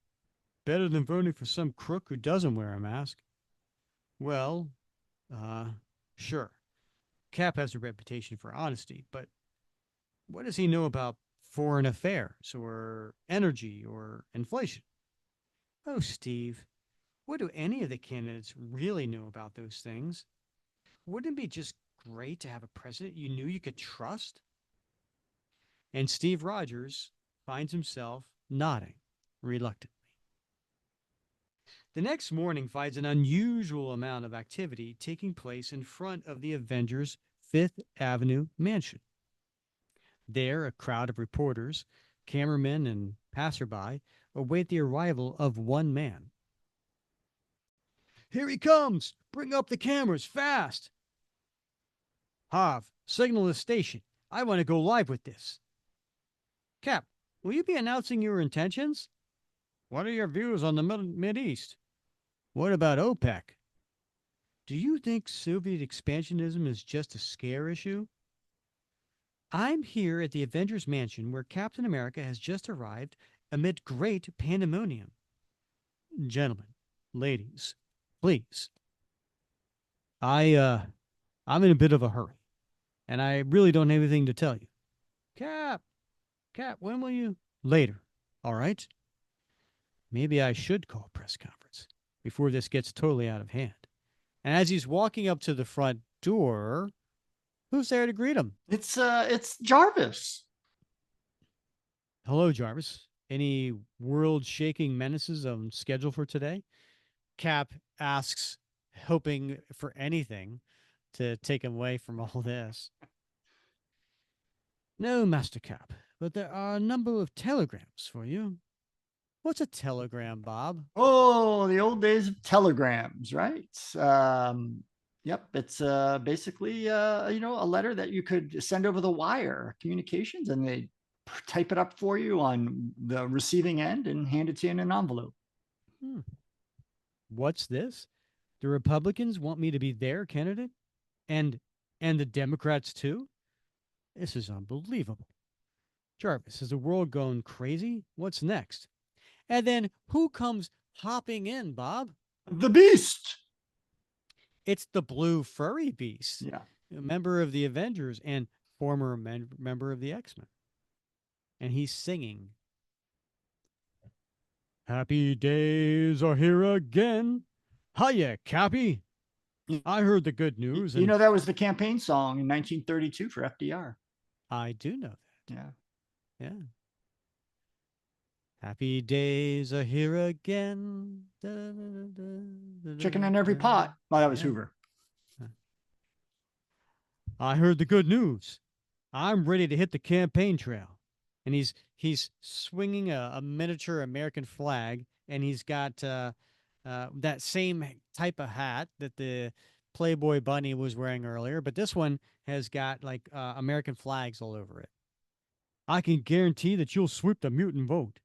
better than voting for some crook who doesn't wear a mask. Well, uh, sure. Cap has a reputation for honesty, but what does he know about foreign affairs or energy or inflation? Oh, Steve, what do any of the candidates really know about those things? Wouldn't it be just great to have a president you knew you could trust? And Steve Rogers finds himself nodding reluctantly. The next morning finds an unusual amount of activity taking place in front of the Avengers' Fifth Avenue mansion. There, a crowd of reporters, cameramen, and passerby await the arrival of one man. Here he comes! Bring up the cameras, fast! Hav, signal the station. I want to go live with this. Cap, will you be announcing your intentions? What are your views on the Mid-East? What about OPEC? Do you think Soviet expansionism is just a scare issue? I'm here at the Avengers Mansion where Captain America has just arrived amid great pandemonium. Gentlemen, ladies, please. I'm in a bit of a hurry, and I really don't have anything to tell you. Cap, Cap, when will you? Later, all right? Maybe I should call a press conference before this gets totally out of hand. And as he's walking up to the front door, who's there to greet him? It's Jarvis. Hello, Jarvis. Any world shaking menaces on schedule for today? Cap asks, hoping for anything to take him away from all this. No, Master Cap, but there are a number of telegrams for you. What's a telegram, Bob? Oh, the old days of telegrams, right? Yep, it's basically a letter that you could send over the wire communications, and they type it up for you on the receiving end and hand it to you in an envelope. Hmm. What's this? The Republicans want me to be their candidate? And and the Democrats too? This is unbelievable. Jarvis, is the world going crazy? What's next? And then who comes hopping in, Bob? The Beast. It's the blue furry beast, Yeah. a member of the Avengers and former member of the X-Men. And he's singing, Happy days are here again. Hiya, Cappy. I heard the good news, You and know, that was the campaign song in 1932 for FDR. I do know that. Yeah. Yeah. Happy days are here again. Da, da, da, Chicken in every pot. Well, that was yeah. Hoover. I heard the good news. I'm ready to hit the campaign trail. And he's swinging a miniature American flag, and he's got that same type of hat that the Playboy Bunny was wearing earlier, but this one has got like American flags all over it. I can guarantee that you'll sweep the mutant vote.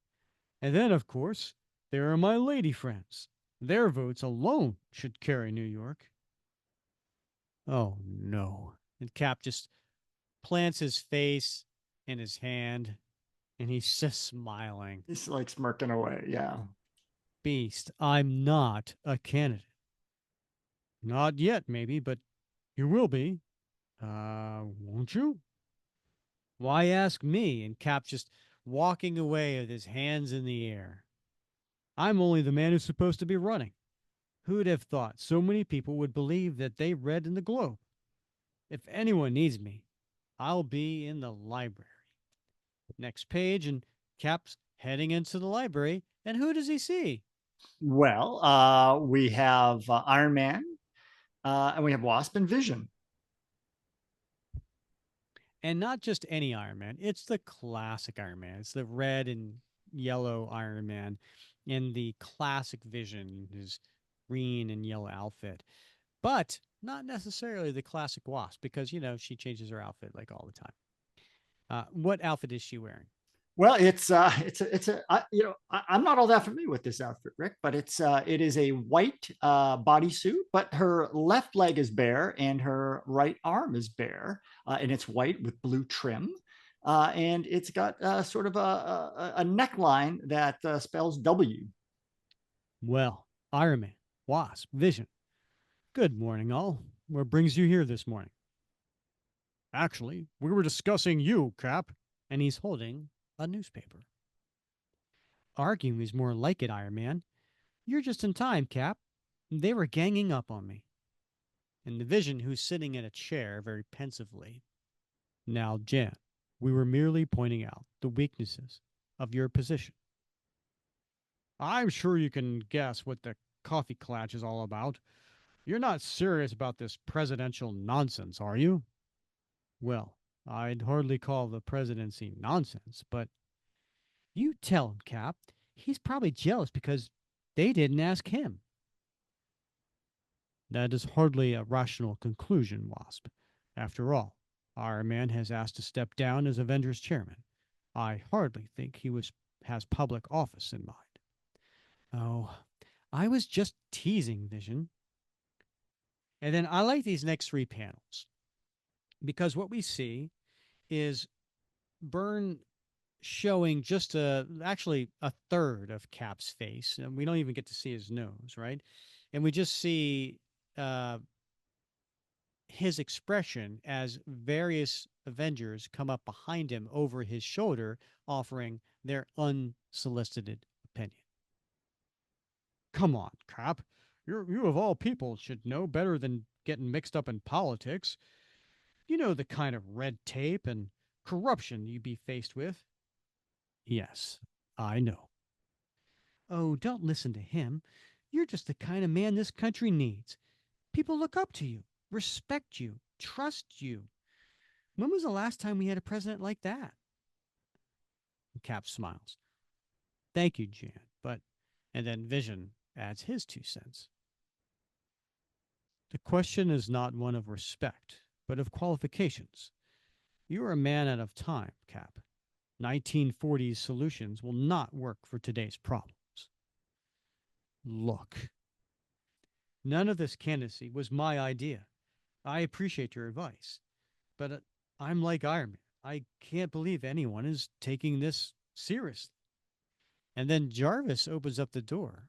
And then, of course, there are my lady friends. Their votes alone should carry New York. Oh, no. And Cap just plants his face in his hand, and he's just smiling. He's like smirking away. Yeah. Beast, I'm not a candidate. Not yet, maybe, but you will be. Won't you? Why ask me? And Cap just walking away with his hands in the air. I'm only the man who's supposed to be running. Who'd have thought so many people would believe that they read in the Globe? If anyone needs me, I'll be in the library. Next page, and Cap's heading into the library. And who does he see? Well, we have Iron Man, and we have Wasp and Vision. And not just any Iron Man, it's the classic Iron Man. It's the red and yellow Iron Man in the classic Vision, his green and yellow outfit. But not necessarily the classic Wasp because, she changes her outfit like all the time. What outfit is she wearing? Well, I'm not all that familiar with this outfit, Rick, but it is a white bodysuit, but her left leg is bare and her right arm is bare, and it's white with blue trim, and it's got sort of a neckline that spells W. Well, Iron Man, Wasp, Vision. Good morning, all. What brings you here this morning? Actually, we were discussing you, Cap. And he's holding a newspaper. Arguing is more like it, Iron Man. You're just in time, Cap. They were ganging up on me. And the Vision, who's sitting in a chair very pensively. Now, Jan, we were merely pointing out the weaknesses of your position. I'm sure you can guess what the coffee clutch is all about. You're not serious about this presidential nonsense, are you? Well, I'd hardly call the presidency nonsense, but you tell him, Cap. He's probably jealous because they didn't ask him. That is hardly a rational conclusion, Wasp. After all, our man has asked to step down as Avengers chairman. I hardly think has public office in mind. Oh, I was just teasing, Vision. And then I like these next three panels because what we see is Byrne showing just actually a third of Cap's face, and we don't even get to see his nose, right? And we just see his expression as various Avengers come up behind him over his shoulder, offering their unsolicited opinion. Come on, Cap. You of all people should know better than getting mixed up in politics. You know the kind of red tape and corruption you'd be faced with. Yes, I know. Oh, don't listen to him. You're just the kind of man this country needs. People look up to you, respect you, trust you. When was the last time we had a president like that? Cap smiles. Thank you, Jan. But, and then Vision adds his 2 cents. The question is not one of respect, but of qualifications. You are a man out of time, Cap. 1940s solutions will not work for today's problems. Look, none of this candidacy was my idea. I appreciate your advice, but I'm like Iron Man. I can't believe anyone is taking this seriously. And then Jarvis opens up the door.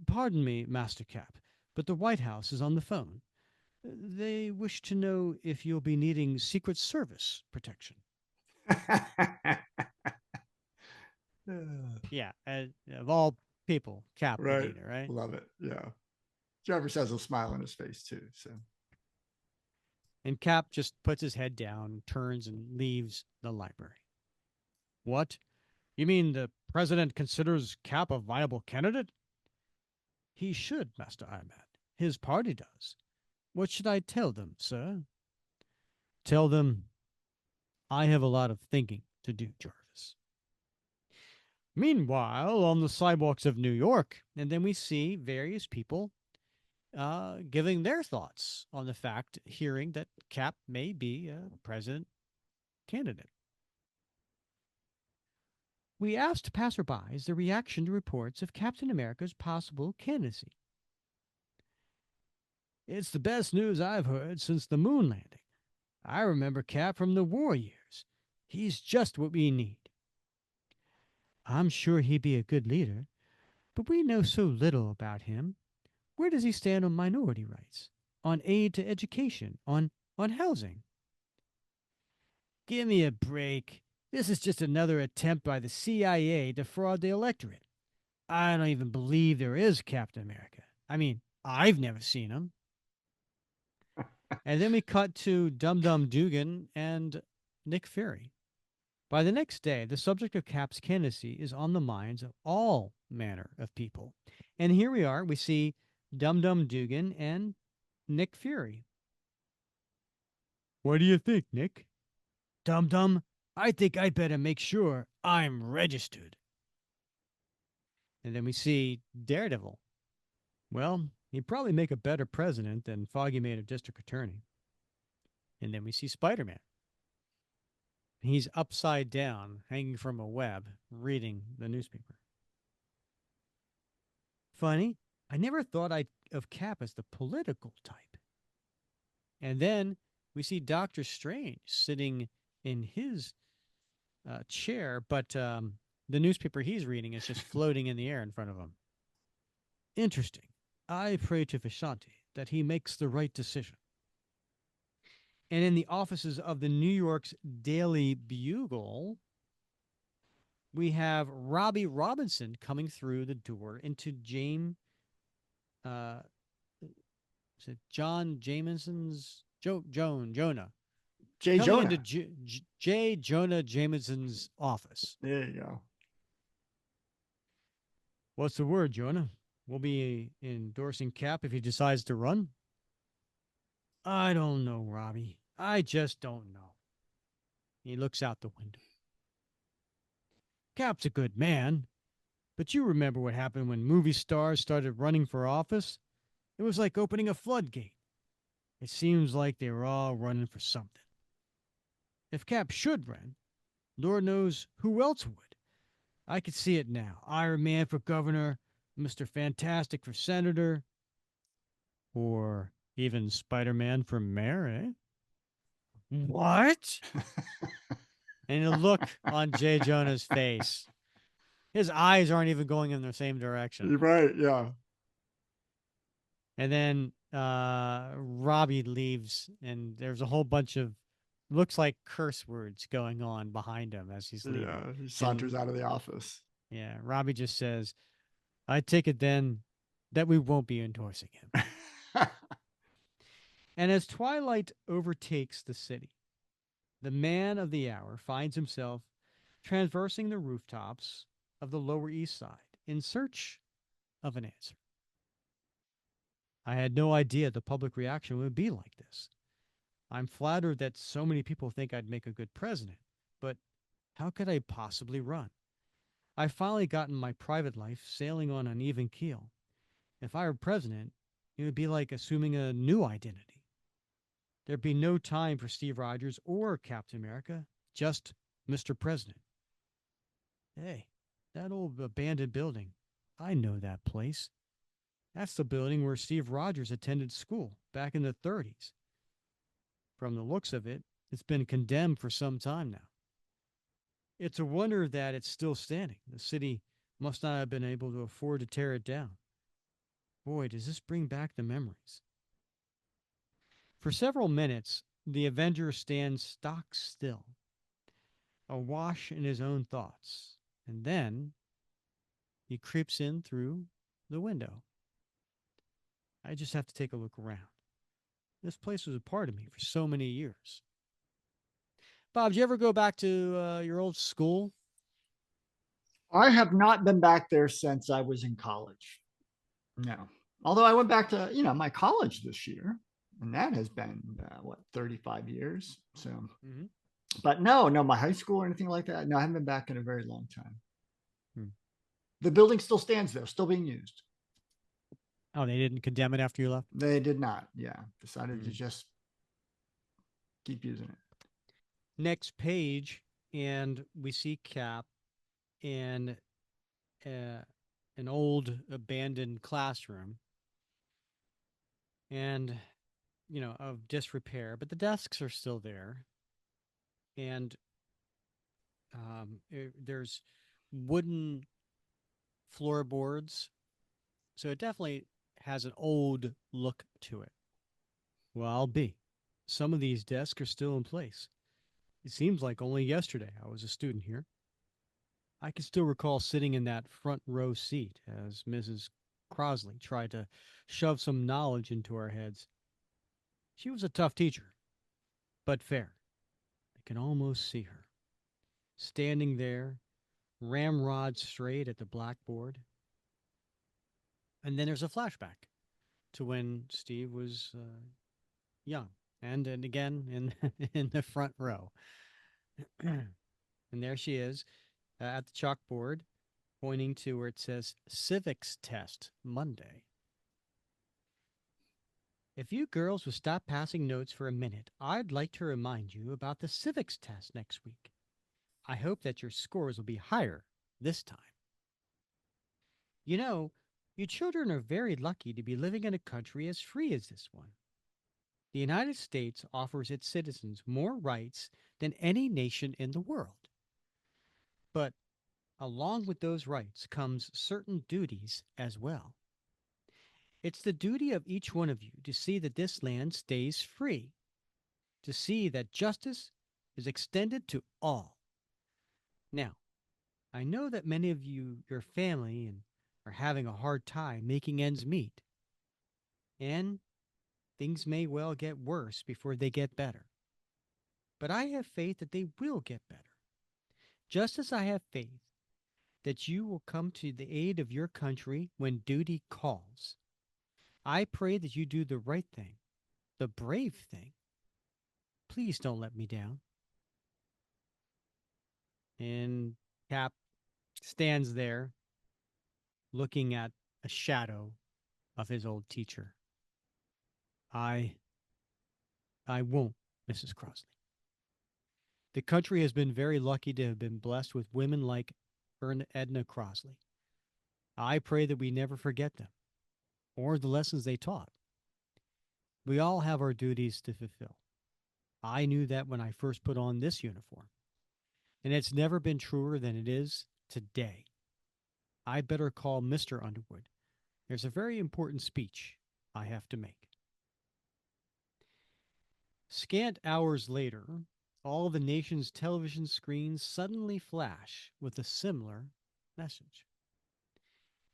Pardon me, Master Cap, but the White House is on the phone. They wish to know if you'll be needing Secret Service protection. Yeah, of all people, Cap would Right. need it, right? Love it. Yeah. Jarvis has a smile on his face too. So And Cap just puts his head down, turns, and leaves the library. What? You mean the president considers Cap a viable candidate? He should, Master Ahmed. His party does. What should I tell them, sir? Tell them I have a lot of thinking to do, Jarvis. Meanwhile, on the sidewalks of New York, and then we see various people giving their thoughts on the fact, hearing that Cap may be a president candidate. We asked passerbys their reaction to reports of Captain America's possible candidacy. It's the best news I've heard since the moon landing. I remember Cap from the war years. He's just what we need. I'm sure he'd be a good leader, but we know so little about him. Where does he stand on minority rights? On aid to education? On housing? Give me a break. This is just another attempt by the CIA to fraud the electorate. I don't even believe there is Captain America. I mean, I've never seen him. And then we cut to Dum Dum Dugan and Nick Fury. By the next day, the subject of Cap's candidacy is on the minds of all manner of people. And here we are. We see Dum Dum Dugan and Nick Fury. What do you think, Nick? Dum Dum, I think I better make sure I'm registered. And then we see Daredevil. Well, he'd probably make a better president than Foggy made a district attorney. And then we see Spider Man. He's upside down, hanging from a web, reading the newspaper. Funny, I never thought of Cap as the political type. And then we see Doctor Strange sitting in his chair, but the newspaper he's reading is just floating in the air in front of him. Interesting. I pray to Vishanti that he makes the right decision. And in the offices of the New York's Daily Bugle, we have Robbie Robinson coming through the door into uh, is it John Jameson's Jonah Jay coming into Jonah. J. Jonah Jameson's office. There you go. What's the word, Jonah? We'll be endorsing Cap if he decides to run. I don't know, Robbie. I just don't know. He looks out the window. Cap's a good man, but you remember what happened when movie stars started running for office? It was like opening a floodgate. It seems like they were all running for something. If Cap should run, Lord knows who else would. I could see it now. Iron Man for governor, Mr. Fantastic for senator, or even Spider Man for mayor, eh? What? And the look on Jay Jonah's face. His eyes aren't even going in the same direction. You're right. Yeah. And then Robbie leaves, and there's a whole bunch of looks like curse words going on behind him as he's leaving. Yeah. He saunters And out of the office. yeah, Robbie just says, I take it then that we won't be endorsing him. And as twilight overtakes the city, the man of the hour finds himself traversing the rooftops of the Lower East Side in search of an answer. I had no idea the public reaction would be like this. I'm flattered that so many people think I'd make a good president, but how could I possibly run? I've finally gotten my private life sailing on an even keel. If I were president, it would be like assuming a new identity. There'd be no time for Steve Rogers or Captain America, just Mr. President. Hey, that old abandoned building. I know that place. That's the building where Steve Rogers attended school back in the 30s. From the looks of it, it's been condemned for some time now. It's a wonder that it's still standing. The city must not have been able to afford to tear it down. Boy, does this bring back the memories. For several minutes, the Avenger stands stock still, awash in his own thoughts, and then he creeps in through the window. I just have to take a look around. This place was a part of me for so many years. Bob, did you ever go back to your old school? I have not been back there since I was in college. No. Although I went back to, my college this year, and that has been, 35 years. So, Mm-hmm. but no, my high school or anything like that. No, I haven't been back in a very long time. Hmm. The building still stands there, still being used. Oh, they didn't condemn it after you left? They did not. Yeah. Decided to Hmm. just keep using it. Next page, and we see Cap in uh, an old abandoned classroom and, of disrepair, but the desks are still there. And there's wooden floorboards. So it definitely has an old look to it. Well, I'll be. Some of these desks are still in place. It seems like only yesterday I was a student here. I can still recall sitting in that front row seat as Mrs. Crosley tried to shove some knowledge into our heads. She was a tough teacher, but fair. I can almost see her, standing there, ramrod straight at the blackboard. And then there's a flashback to when Steve was young. and again in in the front row. And there she is at the chalkboard, pointing to where it says civics test Monday. If you girls would stop passing notes for a minute, I'd like to remind you about the civics test next week. I hope that your scores will be higher this time. You know, you children are very lucky to be living in a country as free as this one. The United States offers its citizens more rights than any nation in the world. But along with those rights comes certain duties as well. It's the duty of each one of you to see that this land stays free, to see that justice is extended to all. Now, I know that many of you, your family, and are having a hard time making ends meet, and things may well get worse before they get better. But I have faith that they will get better, just as I have faith that you will come to the aid of your country when duty calls. I pray that you do the right thing, the brave thing. Please don't let me down. And Cap stands there looking at a shadow of his old teacher. I I won't, Mrs. Crosley. The country has been very lucky to have been blessed with women like Edna Crosley. I pray that we never forget them or the lessons they taught. We all have our duties to fulfill. I knew that when I first put on this uniform, and it's never been truer than it is today. I better call Mr. Underwood. There's a very important speech I have to make. Scant hours later, all the nation's television screens suddenly flash with a similar message.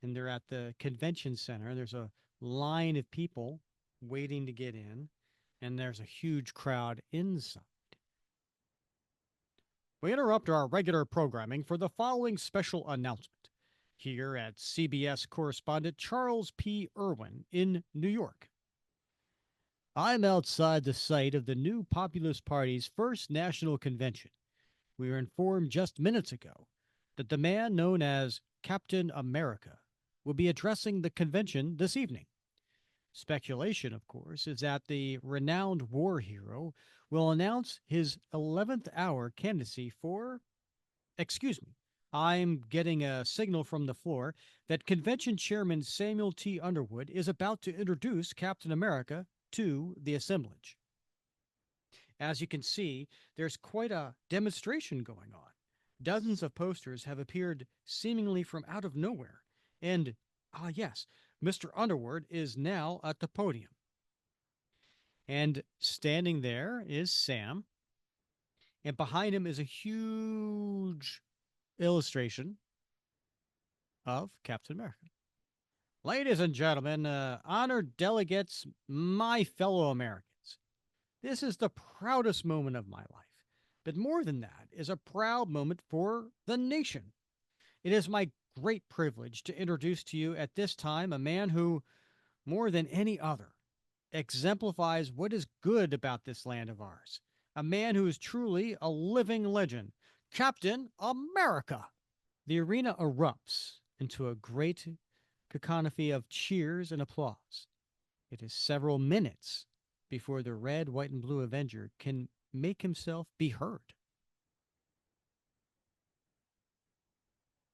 And they're at the convention center. There's a line of people waiting to get in, and there's a huge crowd inside. We interrupt our regular programming for the following special announcement. Here at CBS correspondent Charles P. Irwin in New York. I'm outside the site of the new Populist Party's first national convention. We were informed just minutes ago that the man known as Captain America will be addressing the convention this evening. Speculation, of course, is that the renowned war hero will announce his 11th hour candidacy for. Excuse me. I'm getting a signal from the floor that convention chairman Samuel T. Underwood is about to introduce Captain America to the assemblage. As you can see, there's quite a demonstration going on. Dozens of posters have appeared seemingly from out of nowhere. And, yes, Mr. Underwood is now at the podium. And standing there is Sam. And behind him is a huge illustration of Captain America. Ladies and gentlemen, honored delegates, my fellow Americans, this is the proudest moment of my life. But more than that, is a proud moment for the nation. It is my great privilege to introduce to you at this time a man who, more than any other, exemplifies what is good about this land of ours. A man who is truly a living legend, Captain America. The arena erupts into a great cacophony of cheers and applause. It is several minutes before the red, white, and blue Avenger can make himself be heard.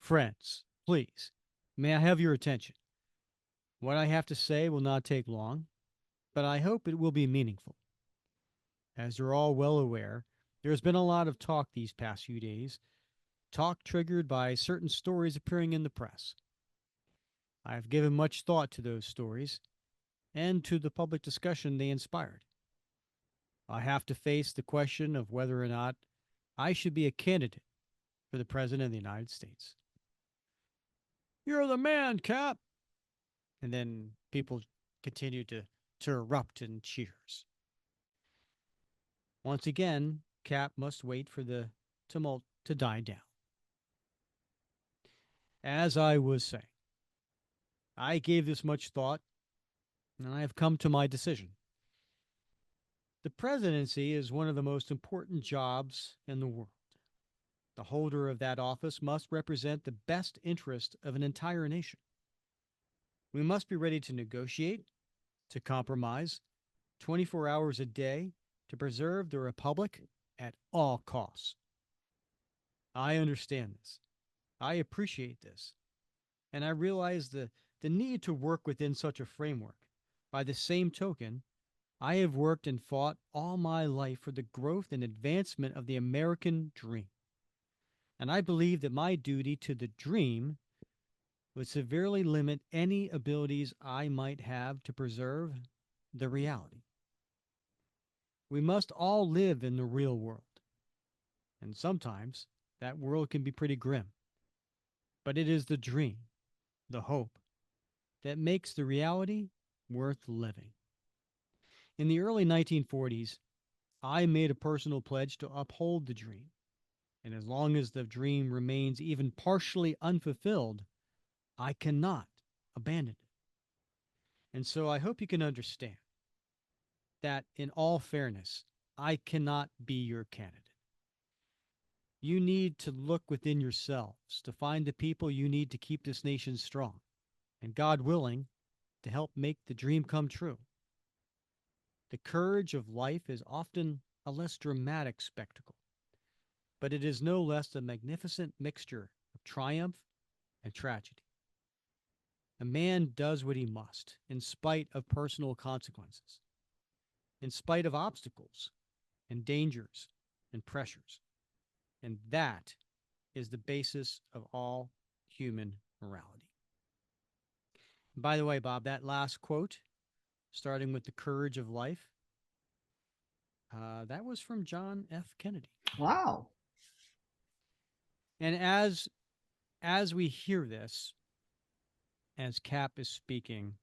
Friends, please, may I have your attention? What I have to say will not take long, but I hope it will be meaningful. As you're all well aware, there has been a lot of talk these past few days, talk triggered by certain stories appearing in the press. I have given much thought to those stories and to the public discussion they inspired. I have to face the question of whether or not I should be a candidate for the President of the United States. You're the man, Cap. And then people continue to erupt in cheers. Once again, Cap must wait for the tumult to die down. As I was saying, I gave this much thought, and I have come to my decision. The presidency is one of the most important jobs in the world. The holder of that office must represent the best interest of an entire nation. We must be ready to negotiate, to compromise, 24 hours a day, to preserve the republic at all costs. I understand this. I appreciate this. And I realize the need to work within such a framework. By the same token, I have worked and fought all my life for the growth and advancement of the American dream. And I believe that my duty to the dream would severely limit any abilities I might have to preserve the reality. We must all live in the real world, and sometimes that world can be pretty grim. But it is the dream, the hope, that makes the reality worth living. In the early 1940s, I made a personal pledge to uphold the dream, and as long as the dream remains even partially unfulfilled, I cannot abandon it. And so I hope you can understand that, in all fairness, I cannot be your candidate. You need to look within yourselves to find the people you need to keep this nation strong, and God willing, to help make the dream come true. The courage of life is often a less dramatic spectacle, but it is no less a magnificent mixture of triumph and tragedy. A man does what he must, in spite of personal consequences, in spite of obstacles and dangers and pressures. And that is the basis of all human morality. And by the way, Bob, that last quote, starting with the courage of life, that was from John F. Kennedy. Wow. And as we hear this, as Cap is speaking,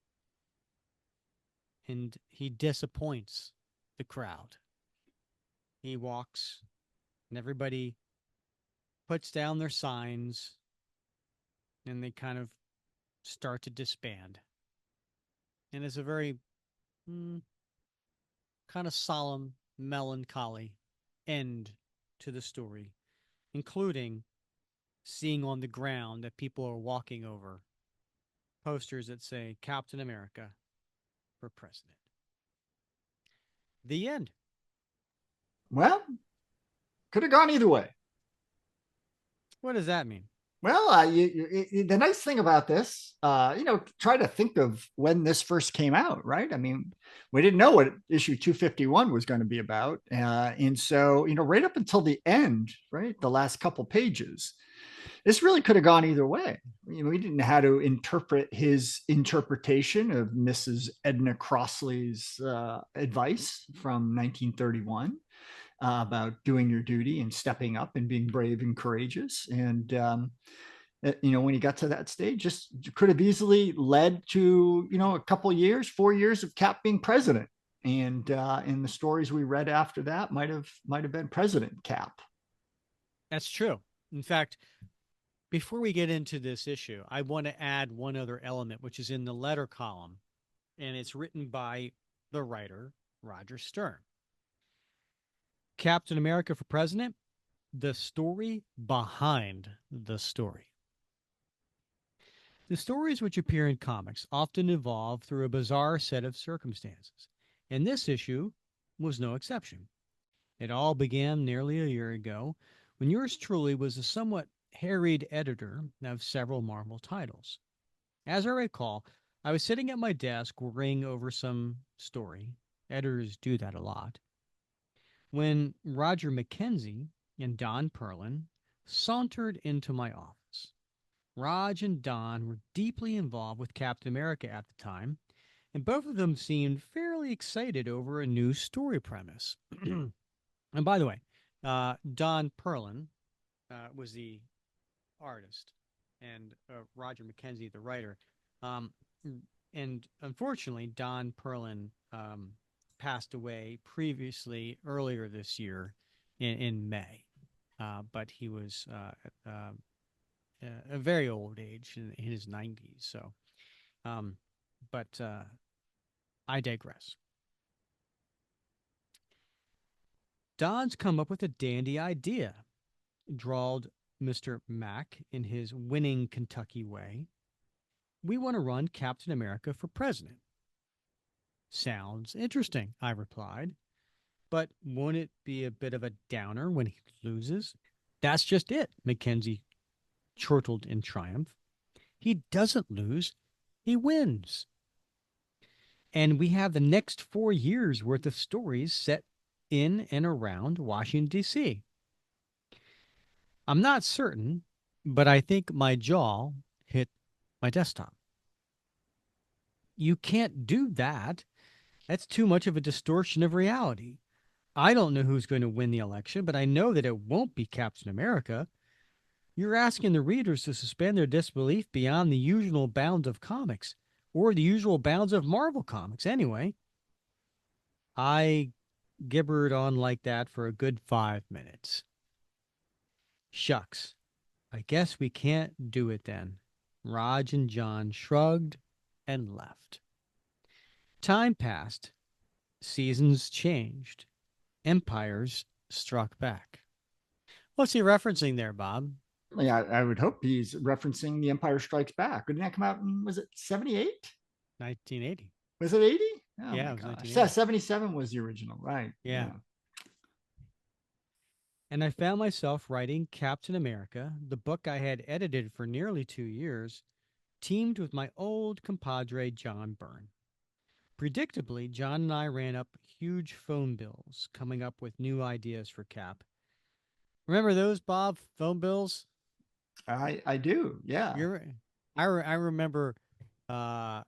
and he disappoints the crowd, he walks, and everybody puts down their signs, and they kind of start to disband. And it's a very kind of solemn, melancholy end to the story, including seeing on the ground that people are walking over posters that say Captain America for President. The end. Well, could have gone either way. What does that mean? Well, the nice thing about this, try to think of when this first came out, right? I mean, we didn't know what issue 251 was going to be about. And so, right up until the end, right, the last couple pages, this really could have gone either way. We didn't know how to interpret his interpretation of Mrs. Edna Crossley's advice from 1931 about doing your duty and stepping up and being brave and courageous. And, when he got to that stage, just could have easily led to, a couple of years, 4 years of Cap being president. And in the stories we read after that might have been President Cap. That's true. In fact, before we get into this issue, I want to add one other element, which is in the letter column, and it's written by the writer, Roger Stern. Captain America for President, the story behind the story. The stories which appear in comics often evolve through a bizarre set of circumstances, and this issue was no exception. It all began nearly a year ago when yours truly was a somewhat harried editor of several Marvel titles. As I recall, I was sitting at my desk worrying over some story. Editors do that a lot. When Roger Mackenzie and Don Perlin sauntered into my office. Raj and Don were deeply involved with Captain America at the time, and both of them seemed fairly excited over a new story premise. And by the way, Don Perlin was the artist, and Roger Mackenzie the writer. Um, and unfortunately, Don Perlin passed away earlier this year in May. But he was a very old age in his 90s. So, um, but I digress. Don's come up with a dandy idea, drawled Mr. Mack in his winning Kentucky way. We want to run Captain America for president. Sounds interesting, I replied. But won't it be a bit of a downer when he loses? That's just it, Mackenzie chortled in triumph. He doesn't lose, he wins. And we have the next 4 years worth of stories set in and around Washington, D.C. I'm not certain, but I think my jaw hit my desktop. You can't do that. That's too much of a distortion of reality. I don't know who's going to win the election, but I know that it won't be Captain America. You're asking the readers to suspend their disbelief beyond the usual bounds of comics, or the usual bounds of Marvel comics, anyway. I gibbered on like that for a good 5 minutes. Shucks, I guess we can't do it then. Raj and John shrugged and left. Time passed, seasons changed, empires struck back. What's he referencing there, Bob? Yeah, I would hope he's referencing The Empire Strikes Back. Didn't that come out in, was it 78? 1980. Was it 80? Oh Yeah, my it was gosh. 1980. 77 was the original, right? Yeah. Yeah. And I found myself writing Captain America, the book I had edited for nearly 2 years, teamed with my old compadre, John Byrne. Predictably, John and I ran up huge phone bills, coming up with new ideas for Cap. Remember those, Bob? Phone bills? I do. Yeah. You're, I remember uh,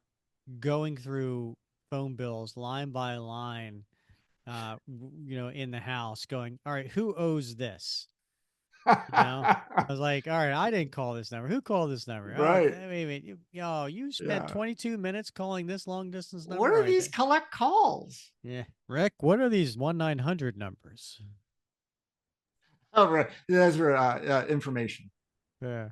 going through phone bills line by line, in the house, going, all right, who owes this? You know, I was like, all right, I didn't call this number. Who called this number? Oh, Right. wait a minute. You spent Yeah. 22 minutes calling this long distance What number? All are right. these collect calls? Yeah. Rick, what are these 1-900 numbers? Oh, right. That's for information. Yeah.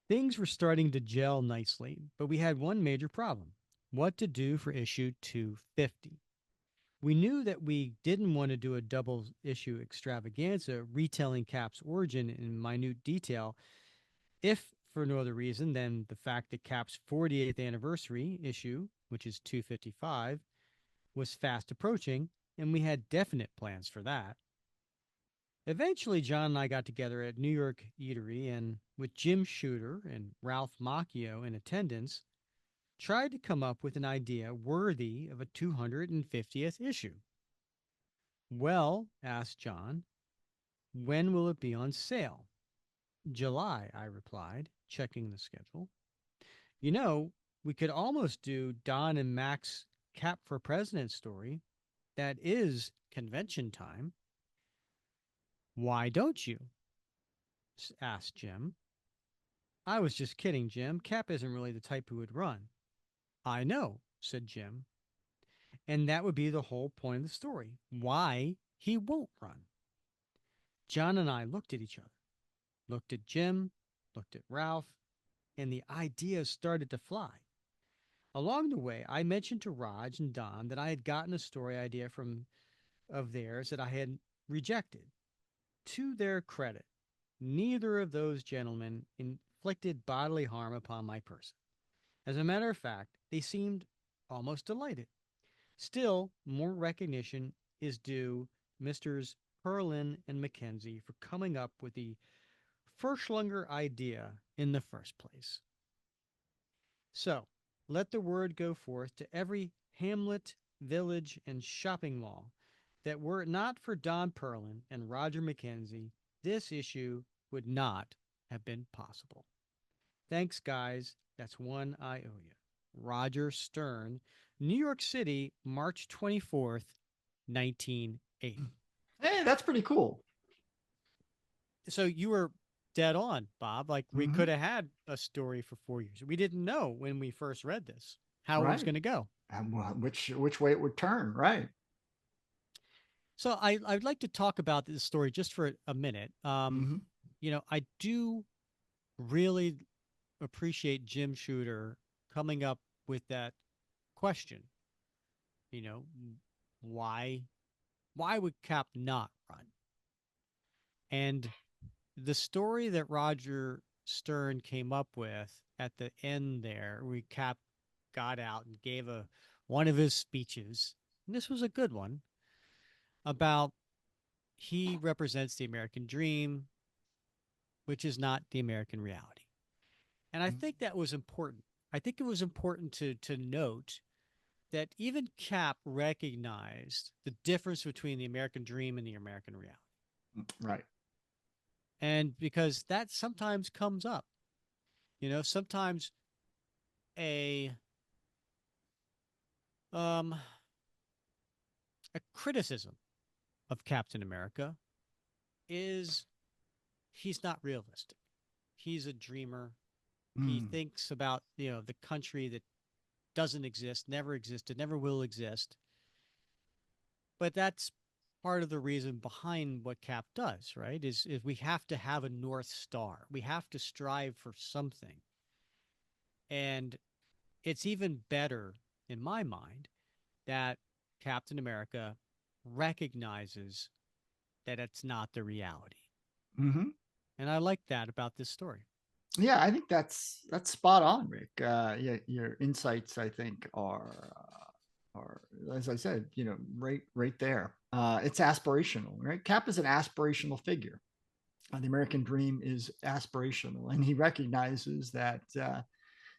Things were starting to gel nicely, but we had one major problem: what to do for issue 250. We knew that we didn't want to do a double issue extravaganza retelling Cap's origin in minute detail, if for no other reason than the fact that Cap's 48th anniversary issue, which is 255, was fast approaching, and we had definite plans for that. Eventually, John and I got together at New York Eatery and, with Jim Shooter and Ralph Macchio in attendance, tried to come up with an idea worthy of a 250th issue. Well, asked John, when will it be on sale? July, I replied, checking the schedule. You know, we could almost do Don and Mac's Cap for President story. That is convention time. Why don't you? Asked Jim. I was just kidding, Jim. Cap isn't really the type who would run. I know, said Jim. And that would be the whole point of the story: why he won't run. John and I looked at each other, looked at Jim, looked at Ralph, and the ideas started to fly. Along the way, I mentioned to Raj and Don that I had gotten a story idea from of theirs that I had rejected. To their credit, neither of those gentlemen inflicted bodily harm upon my person. As a matter of fact, they seemed almost delighted. Still, more recognition is due Misters Perlin and Mackenzie for coming up with the Furschlunger idea in the first place. So, let the word go forth to every hamlet, village, and shopping mall that were it not for Don Perlin and Roger Mackenzie, this issue would not have been possible. Thanks, guys. That's one I owe you. Roger Stern, New York City, March 24th, 1980. Hey, that's pretty cool. So you were dead on, Bob. Like, we Mm-hmm. could have had a story for 4 years. We didn't know when we first read this how it was Right. going to go. And which way it would turn, right? So I'd like to talk about this story just for a minute. Mm-hmm. I do really appreciate Jim Shooter coming up with that question. You know, why? why would Cap not run? And the story that Roger Stern came up with at the end there, we Cap got out and gave a one of his speeches. And this was a good one about he represents the American dream, which is not the American reality. And I think that was important. I think it was important to note that even Cap recognized the difference between the American dream and the American reality. Right. And because that sometimes comes up, sometimes a um a criticism of Captain America is he's not realistic. He's a dreamer. He Mm. thinks about, the country that doesn't exist, never existed, never will exist. But that's part of the reason behind what Cap does, right? Is we have to have a North Star. We have to strive for something. And it's even better in my mind that Captain America recognizes that it's not the reality. Hmm. And I like that about this story. Yeah, I think that's spot on, Rick. Yeah, your insights, I think, are, as I said, right there. It's aspirational, right? Cap is an aspirational figure. The American dream is aspirational, and he recognizes that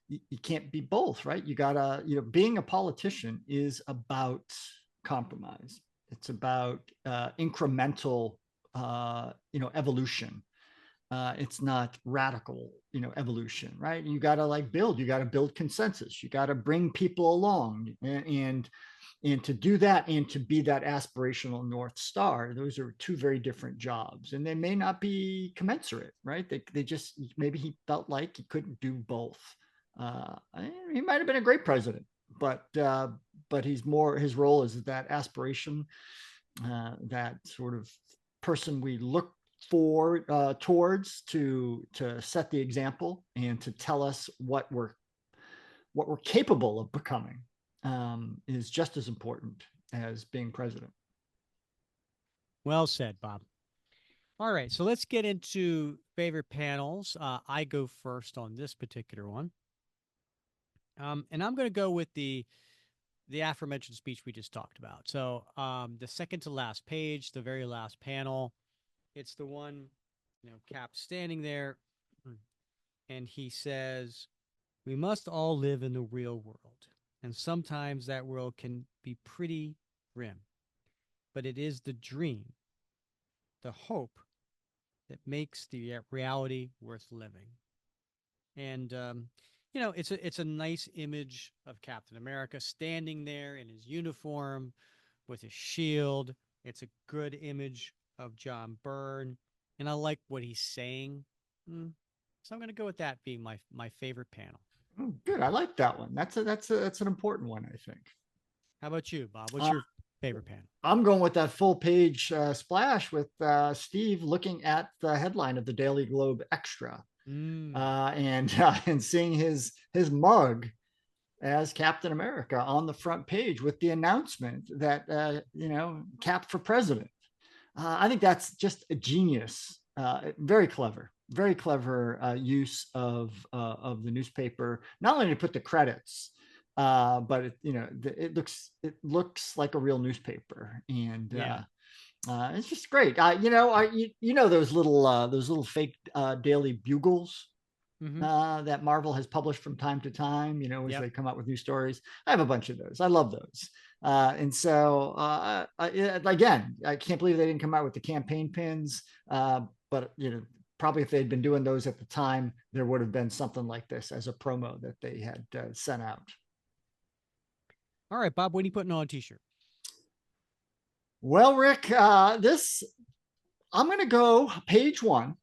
you can't be both, right? You gotta, being a politician is about compromise. It's about incremental, evolution. It's not radical, evolution, right? You got to build consensus. You got to bring people along, and to do that and to be that aspirational North Star, those are two very different jobs, and they may not be commensurate, right? They just, maybe he felt like he couldn't do both. Uh, he might have been a great president, but he's more, his role is that aspiration, that sort of person we look for, towards, to set the example and to tell us what we're capable of becoming, is just as important as being president. Well said, Bob. All right, so let's get into favorite panels. I go first on this particular one, and I'm going to go with the aforementioned speech we just talked about. So the second to last page, the very last panel, it's the one, Cap standing there, and he says, "We must all live in the real world, and sometimes that world can be pretty grim, but it is the dream, the hope that makes the reality worth living." And it's a nice image of Captain America standing there in his uniform with his shield. It's a good image of John Byrne, and I like what he's saying. So I'm going to go with that being my favorite panel. Oh, good. I like that one. That's an important one, I think. How about you, Bob? What's Uh, your favorite panel? I'm going with that full page splash with Steve looking at the headline of the Daily Globe Extra, Mm, and seeing his mug as Captain America on the front page with the announcement that, Cap for president. I think that's just a genius. Very clever use of the newspaper. Not only to put the credits, but it looks like a real newspaper, and yeah. it's just great. Those little fake Daily Bugles Mm-hmm. that Marvel has published from time to time, as Yep. they come out with new stories. I have a bunch of those. I love those. And so, again, I can't believe they didn't come out with the campaign pins. But, probably if they'd been doing those at the time, there would have been something like this as a promo that they had sent out. All right, Bob. When are you putting on a T-shirt? Well, Rick, I'm going to go page one.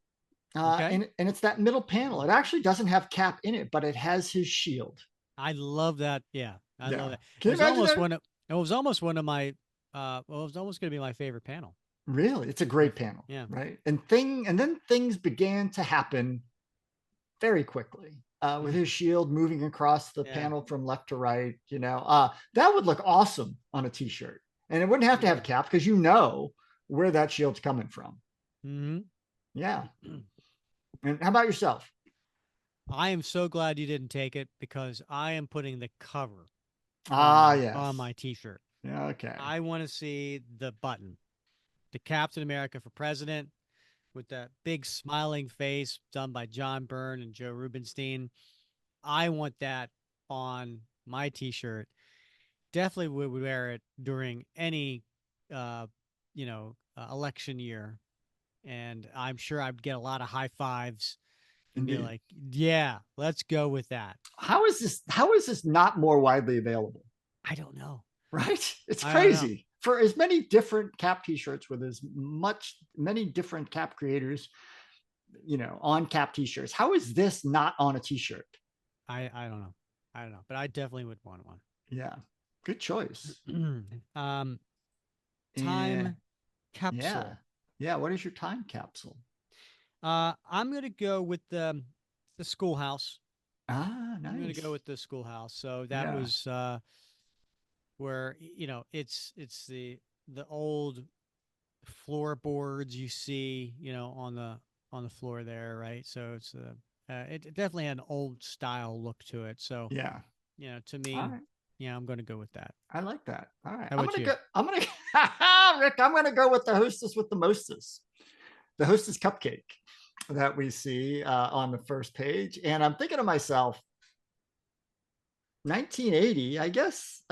Okay. And it's that middle panel. It actually doesn't have Cap in it, but it has his shield. I love that. Yeah, I love Yeah. that. It Can you was imagine almost that? one of it was almost one of my well, it was almost going to be my favorite panel. Really, it's a My great panel, yeah, right? And then things began to happen very quickly, with his shield moving across the yeah. panel from left to right. That would look awesome on a T-shirt. And it wouldn't have to have a Yeah. cap because you know where that shield's coming from. Hmm. Yeah. And how about yourself? I am so glad you didn't take it because I am putting the cover Ah, on yes. my t-shirt. Yeah, okay. I want to see the button, the Captain America for President with that big smiling face done by John Byrne and Joe Rubenstein. I want that on my t-shirt. Definitely would wear it during any uh, election year, and I'm sure I'd get a lot of high fives and be Indeed. like, "Yeah, let's go with that." How is this not more widely available? I don't know. Right? It's I don't know. crazy. For as many different cap t-shirts with as much many different cap creators, on cap t-shirts. How is this not on a t-shirt? I don't know. I don't know, but I definitely would want Yeah. Good choice. one. Yeah. Time Yeah. capsule. Yeah. What is your time capsule? I'm gonna go with the schoolhouse. Ah, I'm gonna go nice. with the schoolhouse. So that Yeah. was where it's the old floorboards you see on the floor there, right? So it definitely had an old style look to it. So Yeah. to All me, right. yeah, I'm gonna go with that. I like that. All right. How I'm about gonna you? go. I'm gonna Rick, I'm gonna go with the hostess with the mostess. The hostess cupcake that we see on the first page. And I'm thinking to myself, 1980, I guess,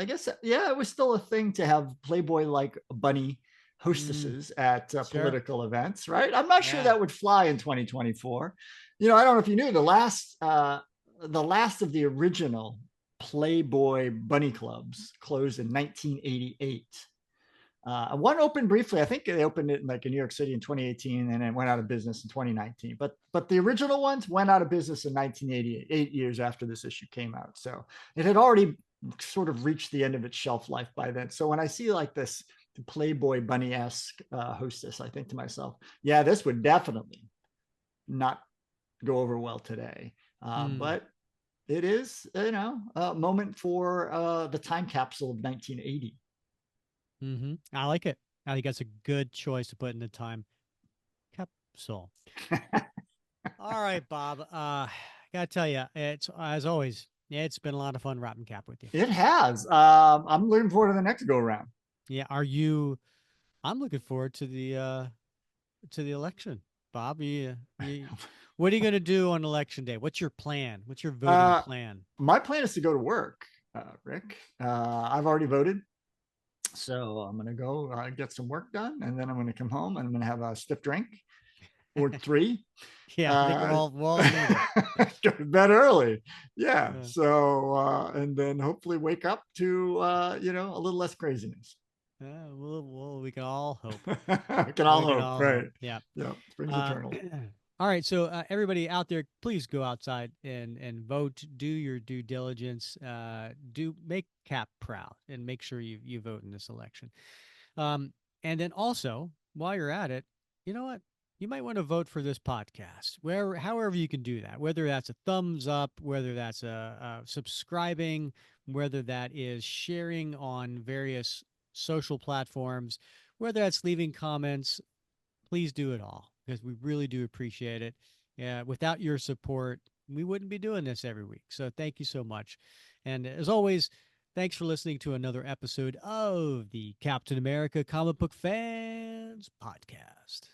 yeah, it was still a thing to have Playboy like bunny Mm, hostesses at sure. political events, right? I'm not sure Yeah. that would fly in 2024. I don't know if you knew the last of the original Playboy bunny clubs closed in 1988. One opened briefly. I think they opened it in like in New York City in 2018, and it went out of business in 2019. But the original ones went out of business in 1988, 8 years after this issue came out. So it had already sort of reached the end of its shelf life by then. So when I see like this Playboy bunny-esque hostess, I think to myself, yeah, this would definitely not go over well today. Mm, But it is, a moment for the time capsule of 1980. I like it. I think that's a good choice to put in the time capsule. All right, Bob. Gotta tell you, it's as always, it's been a lot of fun wrapping cap with you. It has. I'm looking forward to the next go around. Yeah, are you? I'm looking forward to the election, Bob. What are you gonna do on election day? What's your plan? What's your voting Uh, plan? my plan is to go to work, Rick. I've already voted, so I'm going to go get some work done, and then I'm going to come home and I'm going to have a stiff drink or three. Yeah, I think we're Uh, all we're all need it. go to bed early. Yeah. Uh, So, and then hopefully wake up to, a little less craziness. we can all hope. I can all We can hope. all Right. hope. Yeah. Yeah. Springs Uh, eternal. all right. So everybody out there, please go outside and vote. Do your due diligence. Do make Cap proud and make sure you vote in this election. Um, and then also, while you're at it, you know what? You might want to vote for this podcast, however you can do that. Whether that's a thumbs up, whether that's a subscribing, whether that is sharing on various social platforms, whether that's leaving comments. Please do it all because we really do appreciate it. Yeah, without your support, we wouldn't be doing this every week. So thank you so much. And as always, thanks for listening to another episode of the Captain America Comic Book Fans Podcast.